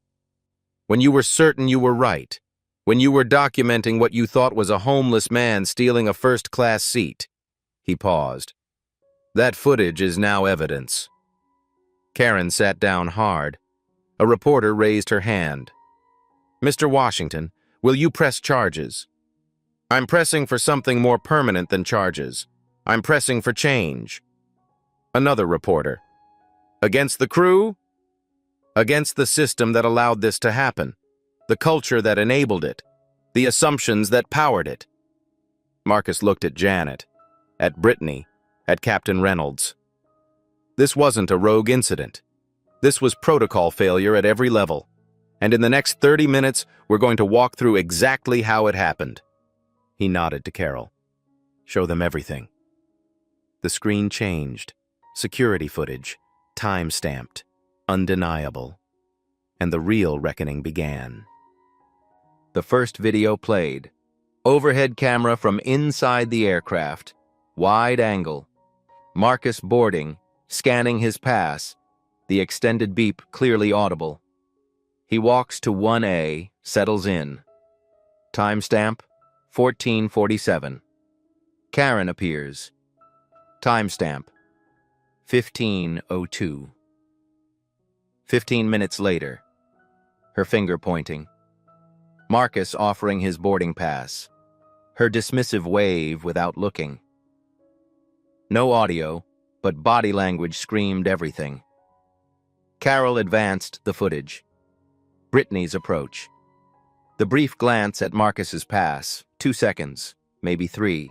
When you were certain you were right, when you were documenting what you thought was a homeless man stealing a first-class seat." He paused. "That footage is now evidence." Karen sat down hard. A reporter raised her hand. "Mr. Washington, will you press charges?" "I'm pressing for something more permanent than charges. I'm pressing for change." Another reporter. "Against the crew?" "Against the system that allowed this to happen, the culture that enabled it, the assumptions that powered it." Marcus looked at Janet, at Brittany, at Captain Reynolds. This wasn't a rogue incident. This was protocol failure at every level. And in the next 30 minutes, we're going to walk through exactly how it happened. He nodded to Carol. "Show them everything." The screen changed. Security footage, time-stamped, undeniable. And the real reckoning began. The first video played. Overhead camera from inside the aircraft. Wide angle. Marcus boarding, scanning his pass. The extended beep clearly audible. He walks to 1A, settles in. Timestamp, 1447. Karen appears. Timestamp, 15:02. 15 minutes later. Her finger pointing. Marcus offering his boarding pass. Her dismissive wave without looking. No audio, but body language screamed everything. Carol advanced the footage. Brittany's approach. The brief glance at Marcus's pass, 2 seconds, maybe 3.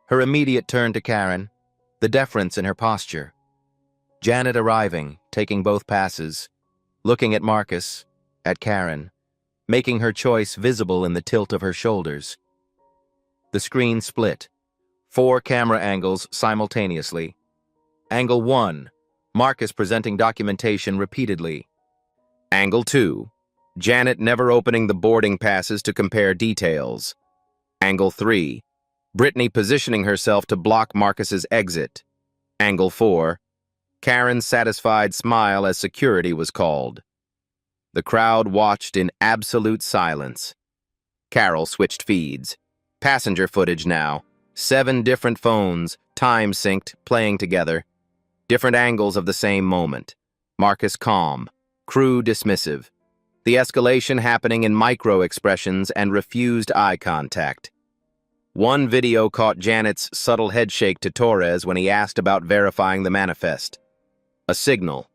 Her immediate turn to Karen, the deference in her posture. Janet arriving, taking both passes, looking at Marcus, at Karen, making her choice visible in the tilt of her shoulders. The screen split. 4 camera angles simultaneously. Angle 1, Marcus presenting documentation repeatedly. Angle 2, Janet never opening the boarding passes to compare details. Angle 3, Brittany positioning herself to block Marcus's exit. Angle 4, Karen's satisfied smile as security was called. The crowd watched in absolute silence. Carol switched feeds. Passenger footage now. 7 different phones, time-synced, playing together. Different angles of the same moment. Marcus calm. Crew dismissive. The escalation happening in micro-expressions and refused eye contact. One video caught Janet's subtle headshake to Torres when he asked about verifying the manifest. A signal.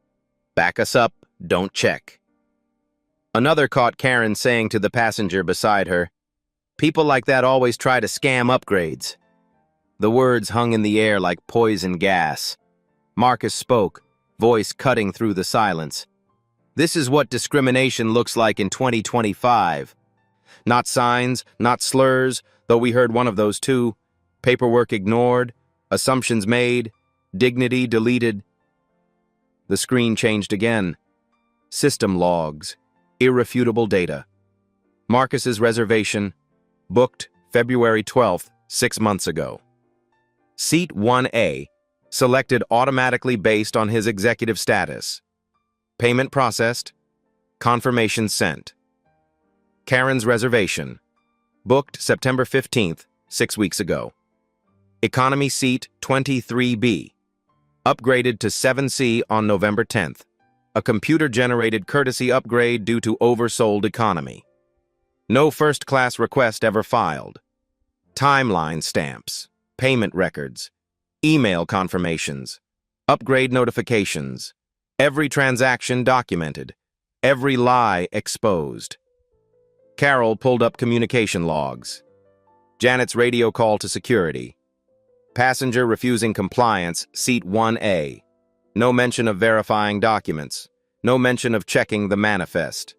Back us up, don't check. Another caught Karen saying to the passenger beside her, "People like that always try to scam upgrades." The words hung in the air like poison gas. Marcus spoke, voice cutting through the silence. This is what discrimination looks like in 2025. Not signs, not slurs, though we heard one of those too. Paperwork ignored, assumptions made, dignity deleted. The screen changed again. System logs, irrefutable data. Marcus's reservation, booked February 12th, 6 months ago. Seat 1A, selected automatically based on his executive status. Payment processed, confirmation sent. Karen's reservation, booked September 15th, 6 weeks ago. Economy seat 23B, upgraded to 7C on November 10th. A computer-generated courtesy upgrade due to oversold economy. No first-class request ever filed. Timeline stamps, payment records, email confirmations, upgrade notifications, every transaction documented, every lie exposed. Carol pulled up communication logs. Janet's radio call to security. Passenger refusing compliance, seat 1A. No mention of verifying documents. No mention of checking the manifest.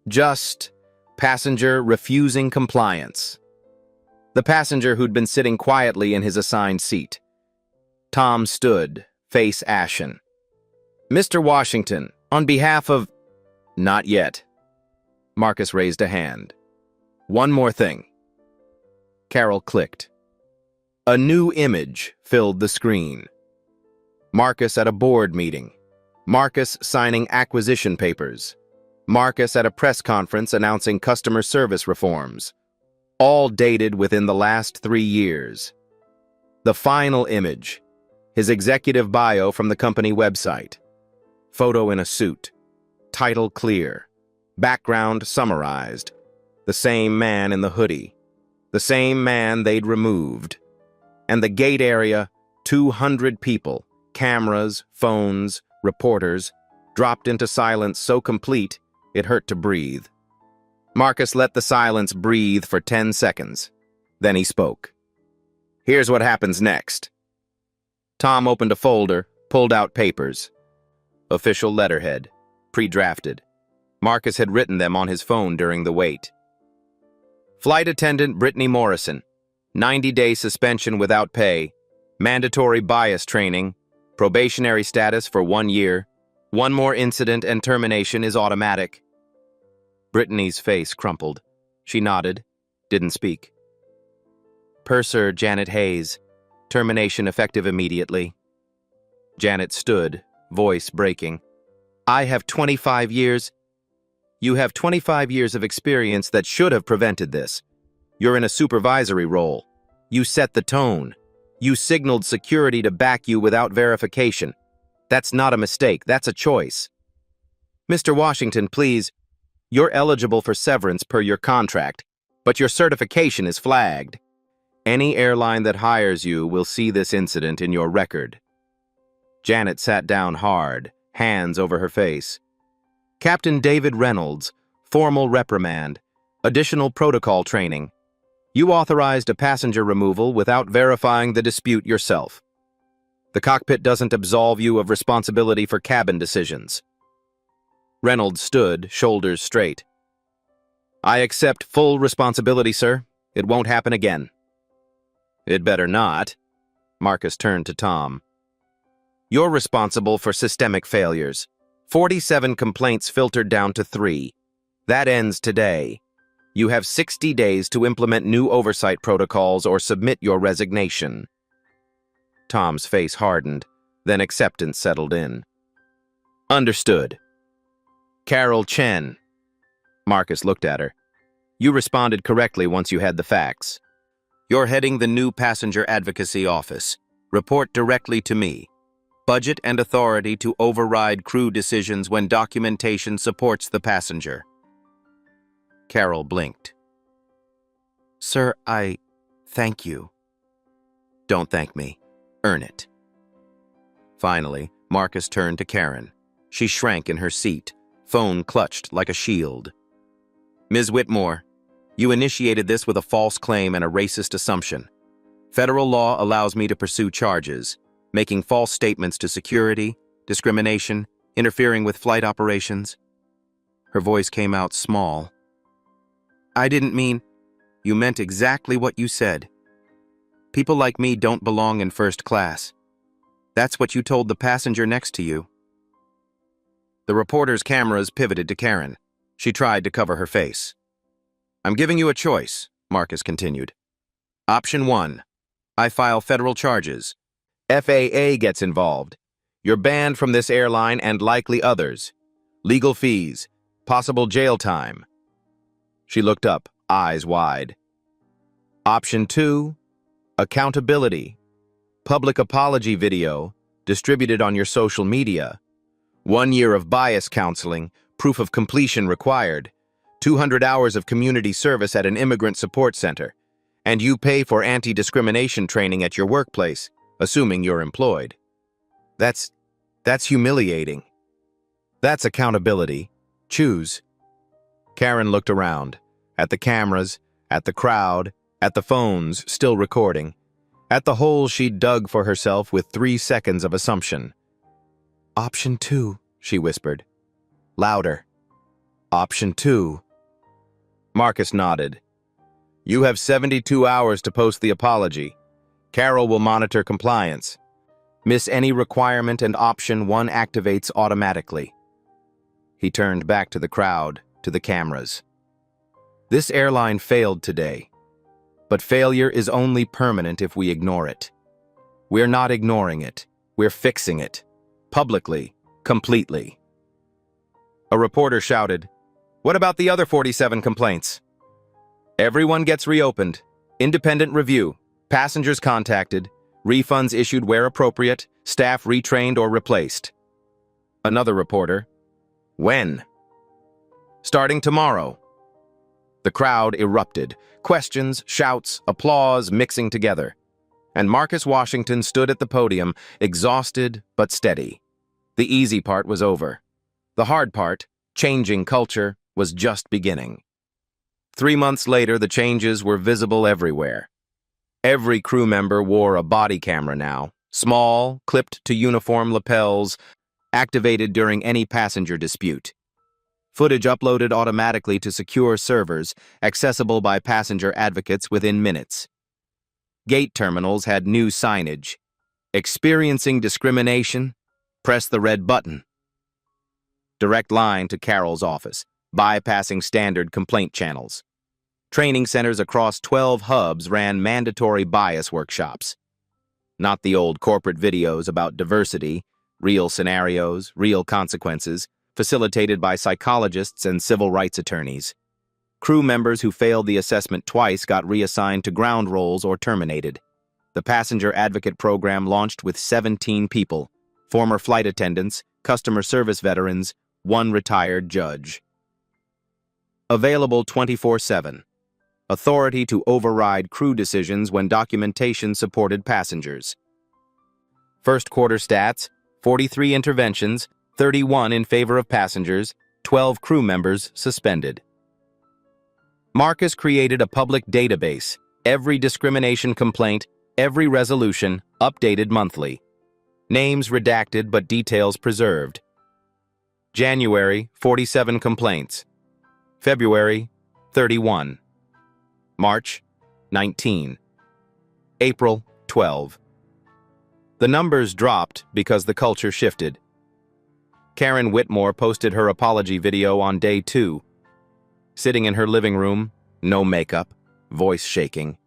Just passenger refusing compliance. The passenger who'd been sitting quietly in his assigned seat. Tom stood, face ashen. "Mr. Washington, on behalf of—" "Not yet." Marcus raised a hand. "One more thing." Carol clicked. A new image filled the screen. Marcus at a board meeting. Marcus signing acquisition papers. Marcus at a press conference announcing customer service reforms. All dated within the last 3 years. The final image. His executive bio from the company website. Photo in a suit. Title clear. Background summarized. The same man in the hoodie. The same man they'd removed. And the gate area, 200 people, cameras, phones, reporters, dropped into silence so complete it hurt to breathe. Marcus let the silence breathe for 10 seconds. Then he spoke. "Here's what happens next." Tom opened a folder, pulled out papers. Official letterhead, pre-drafted. Marcus had written them on his phone during the wait. Flight attendant Brittany Morrison, 90-day suspension without pay, mandatory bias training, probationary status for 1 year, one more incident and termination is automatic. Brittany's face crumpled. She nodded, didn't speak. Purser Janet Hayes, termination effective immediately. Janet stood, voice breaking. "I have 25 years. You have 25 years of experience that should have prevented this. You're in a supervisory role. You set the tone. You signaled security to back you without verification. That's not a mistake, that's a choice. Mr. Washington, please. You're eligible for severance per your contract, but your certification is flagged. Any airline that hires you will see this incident in your record." Janet sat down hard, hands over her face. "Captain David Reynolds, formal reprimand, additional protocol training. You authorized a passenger removal without verifying the dispute yourself. The cockpit doesn't absolve you of responsibility for cabin decisions." Reynolds stood, shoulders straight. "I accept full responsibility, sir. It won't happen again." "It better not." Marcus turned to Tom. "You're responsible for systemic failures. 47 complaints filtered down to 3. That ends today. You have 60 days to implement new oversight protocols or submit your resignation." Tom's face hardened, then acceptance settled in. "Understood." "Carol Chen." Marcus looked at her. "You responded correctly once you had the facts. You're heading the new passenger advocacy office. Report directly to me. Budget and authority to override crew decisions when documentation supports the passenger." Carol blinked. "Sir, Thank you. Don't thank me. Earn it. Finally, Marcus turned to Karen. She shrank in her seat, phone clutched like a shield. Ms. Whitmore, you initiated this with a false claim and a racist assumption. Federal law allows me to pursue charges, making false statements to security, discrimination, interfering with flight operations. Her voice came out small. I didn't mean... You meant exactly what you said. People like me don't belong in first class. That's what you told the passenger next to you. The reporter's cameras pivoted to Karen. She tried to cover her face. I'm giving you a choice, Marcus continued. Option 1. I file federal charges. FAA gets involved. You're banned from this airline and likely others. Legal fees. Possible jail time. She looked up, eyes wide. Option 2. Accountability. Public apology video, distributed on your social media. 1 year of bias counseling, proof of completion required. 200 hours of community service at an immigrant support center. And you pay for anti-discrimination training at your workplace, assuming you're employed. That's humiliating. That's accountability. Choose. Karen looked around, at the cameras, at the crowd, at the phones still recording, at the hole she'd dug for herself with 3 seconds of assumption. Option 2, she whispered. Louder. Option 2. Marcus nodded. You have 72 hours to post the apology. Carol will monitor compliance. Miss any requirement and option 1 activates automatically. He turned back to the crowd, to the cameras. This airline failed today, but failure is only permanent if we ignore it. We're not ignoring it. We're fixing it. Publicly, completely. A reporter shouted, What about the other 47 complaints? Everyone gets reopened. Independent review. Passengers contacted. Refunds issued where appropriate. Staff retrained or replaced. Another reporter, When? Starting tomorrow. The crowd erupted. Questions, shouts, applause mixing together. And Marcus Washington stood at the podium, exhausted but steady. The easy part was over. The hard part, changing culture, was just beginning. 3 months later, the changes were visible everywhere. Every crew member wore a body camera now, small, clipped to uniform lapels, activated during any passenger dispute. Footage uploaded automatically to secure servers, accessible by passenger advocates within minutes. Gate terminals had new signage. Experiencing discrimination? Press the red button. Direct line to Carol's office, bypassing standard complaint channels. Training centers across 12 hubs ran mandatory bias workshops. Not the old corporate videos about diversity, real scenarios, real consequences, facilitated by psychologists and civil rights attorneys. Crew members who failed the assessment twice got reassigned to ground roles or terminated. The Passenger Advocate Program launched with 17 people, former flight attendants, customer service veterans, 1 retired judge. Available 24/7. Authority to override crew decisions when documentation supported passengers. First quarter stats, 43 interventions, 31 in favor of passengers, 12 crew members suspended. Marcus created a public database, every discrimination complaint, every resolution, updated monthly. Names redacted but details preserved. January, 47 complaints. February, 31. March, 19. April, 12. The numbers dropped because the culture shifted. Karen Whitmore posted her apology video on day 2. Sitting in her living room, no makeup, voice shaking.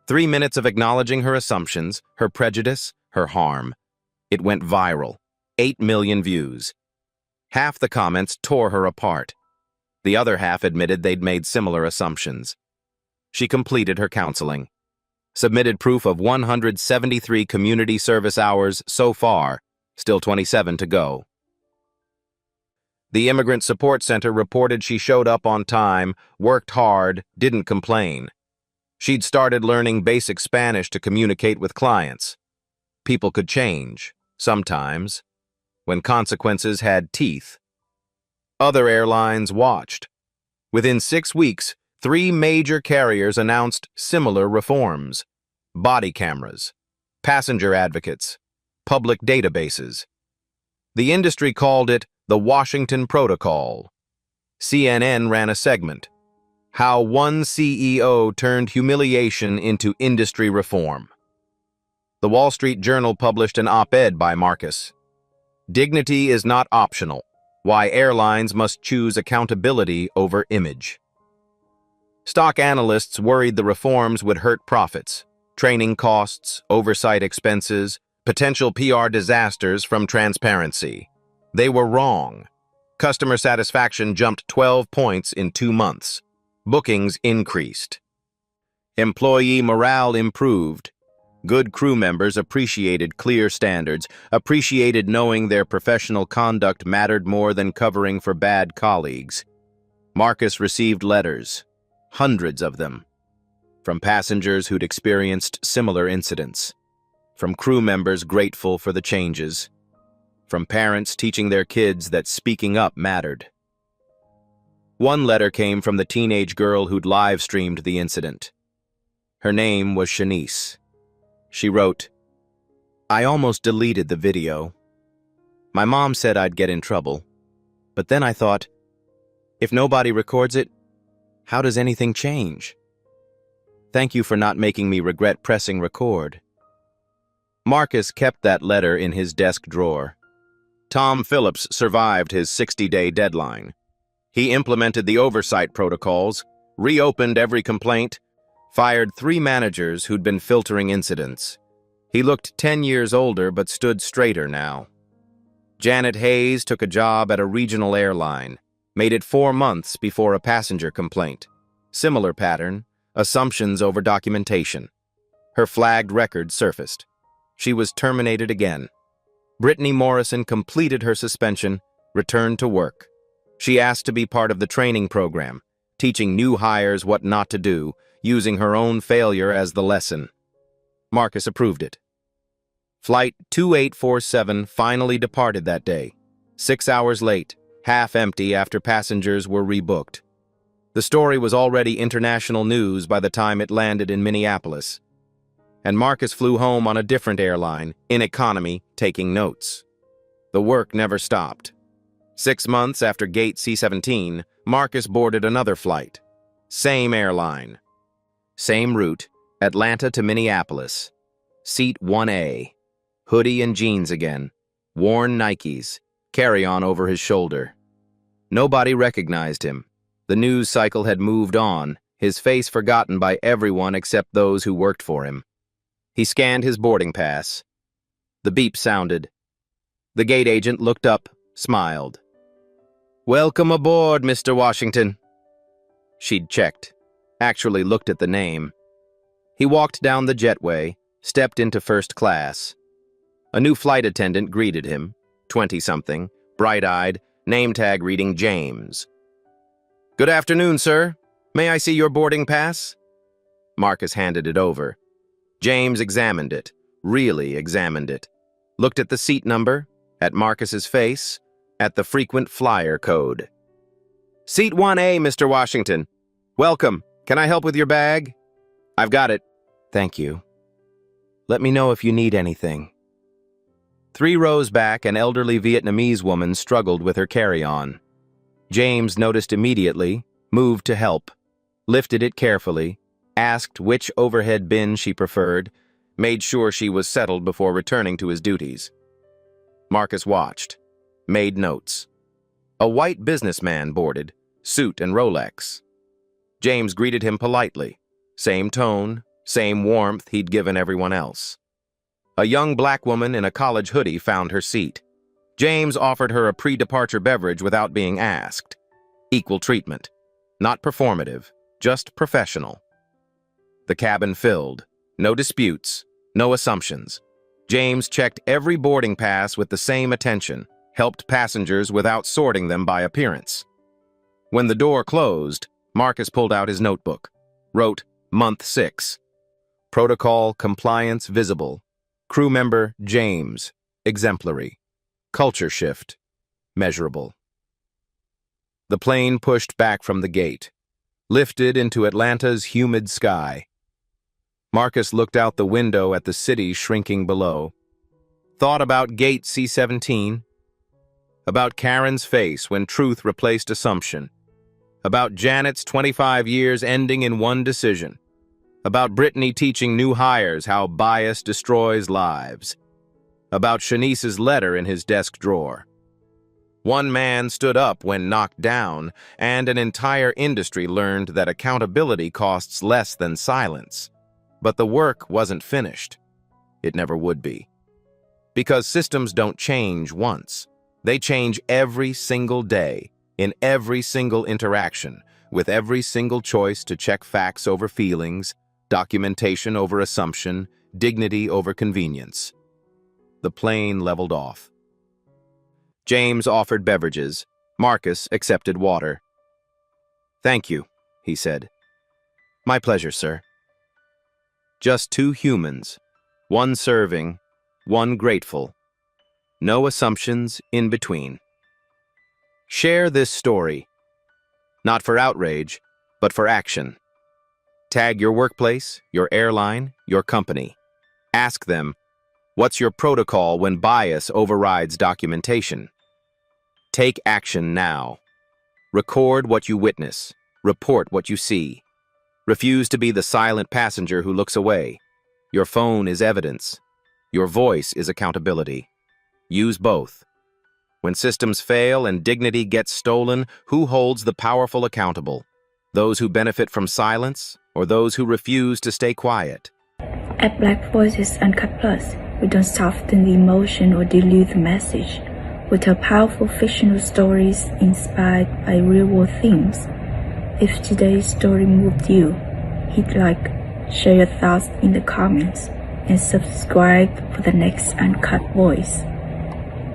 3 minutes of acknowledging her assumptions, her prejudice, her harm. It went viral. 8 million views. Half the comments tore her apart. The other half admitted they'd made similar assumptions. She completed her counseling. Submitted proof of 173 community service hours so far, still 27 to go. The Immigrant Support Center reported she showed up on time, worked hard, didn't complain. She'd started learning basic Spanish to communicate with clients. People could change, sometimes, when consequences had teeth. Other airlines watched. Within 6 weeks, 3 major carriers announced similar reforms: body cameras, passenger advocates, public databases. The industry called it the Washington Protocol. CNN ran a segment, "How One CEO Turned Humiliation into Industry Reform." The Wall Street Journal published an op-ed by Marcus. "Dignity is not optional. Why airlines must choose accountability over image." Stock analysts worried the reforms would hurt profits, training costs, oversight expenses, potential PR disasters from transparency. They were wrong. Customer satisfaction jumped 12 points in 2 months. Bookings increased. Employee morale improved. Good crew members appreciated clear standards, appreciated knowing their professional conduct mattered more than covering for bad colleagues. Marcus received letters, hundreds of them, from passengers who'd experienced similar incidents, from crew members grateful for the changes, from parents teaching their kids that speaking up mattered. One letter came from the teenage girl who'd live-streamed the incident. Her name was Shanice. She wrote, "I almost deleted the video. My mom said I'd get in trouble, but then I thought, if nobody records it, how does anything change? Thank you for not making me regret pressing record." Marcus kept that letter in his desk drawer. Tom Phillips survived his 60-day deadline. He implemented the oversight protocols, reopened every complaint, fired 3 managers who'd been filtering incidents. He looked 10 years older but stood straighter now. Janet Hayes took a job at a regional airline, made it 4 months before a passenger complaint. Similar pattern, assumptions over documentation. Her flagged record surfaced. She was terminated again. Brittany Morrison completed her suspension, returned to work. She asked to be part of the training program, teaching new hires what not to do, using her own failure as the lesson. Marcus approved it. Flight 2847 finally departed that day, 6 hours late, half empty after passengers were rebooked. The story was already international news by the time it landed in Minneapolis. And Marcus flew home on a different airline, in economy, taking notes. The work never stopped. 6 months after Gate C-17, Marcus boarded another flight. Same airline. Same route, Atlanta to Minneapolis. Seat 1A. Hoodie and jeans again. Worn Nikes. Carry-on over his shoulder. Nobody recognized him. The news cycle had moved on, his face forgotten by everyone except those who worked for him. He scanned his boarding pass. The beep sounded. The gate agent looked up, smiled. "Welcome aboard, Mr. Washington." She'd checked, actually looked at the name. He walked down the jetway, stepped into first class. A new flight attendant greeted him, 20-something, bright-eyed, name tag reading James. "Good afternoon, sir. May I see your boarding pass?" Marcus handed it over. James examined it, really examined it. Looked at the seat number, at Marcus's face, at the frequent flyer code. "Seat 1A, Mr. Washington. Welcome. Can I help with your bag?" "I've got it." "Thank you. Let me know if you need anything." 3 rows back, an elderly Vietnamese woman struggled with her carry-on. James noticed immediately, moved to help, lifted it carefully, asked which overhead bin she preferred, made sure she was settled before returning to his duties. Marcus watched, made notes. A white businessman boarded, suit and Rolex. James greeted him politely, same tone, same warmth he'd given everyone else. A young black woman in a college hoodie found her seat. James offered her a pre-departure beverage without being asked. Equal treatment. Not performative, just professional. The cabin filled. No disputes, no assumptions. James checked every boarding pass with the same attention, helped passengers without sorting them by appearance. When the door closed, Marcus pulled out his notebook, wrote, Month 6. Protocol compliance visible. Crew member James, exemplary. Culture shift, measurable. The plane pushed back from the gate, lifted into Atlanta's humid sky. Marcus looked out the window at the city shrinking below. Thought about Gate C-17, about Karen's face when truth replaced assumption, about Janet's 25 years ending in one decision, about Brittany teaching new hires how bias destroys lives, about Shanice's letter in his desk drawer. One man stood up when knocked down, and an entire industry learned that accountability costs less than silence. But the work wasn't finished. It never would be. Because systems don't change once. They change every single day, in every single interaction, with every single choice to check facts over feelings, documentation over assumption, dignity over convenience. The plane leveled off. James offered beverages. Marcus accepted water. "Thank you," he said. "My pleasure, sir." Just two humans, one serving, one grateful. No assumptions in between. Share this story, not for outrage, but for action. Tag your workplace, your airline, your company. Ask them, what's your protocol when bias overrides documentation? Take action now. Record what you witness. Report what you see. Refuse to be the silent passenger who looks away. Your phone is evidence. Your voice is accountability. Use both. When systems fail and dignity gets stolen, who holds the powerful accountable? Those who benefit from silence, or those who refuse to stay quiet? At Black Voices Uncut Plus, we don't soften the emotion or dilute the message. We tell powerful fictional stories inspired by real-world themes. If today's story moved you, hit like, share your thoughts in the comments, and subscribe for the next Uncut Voice.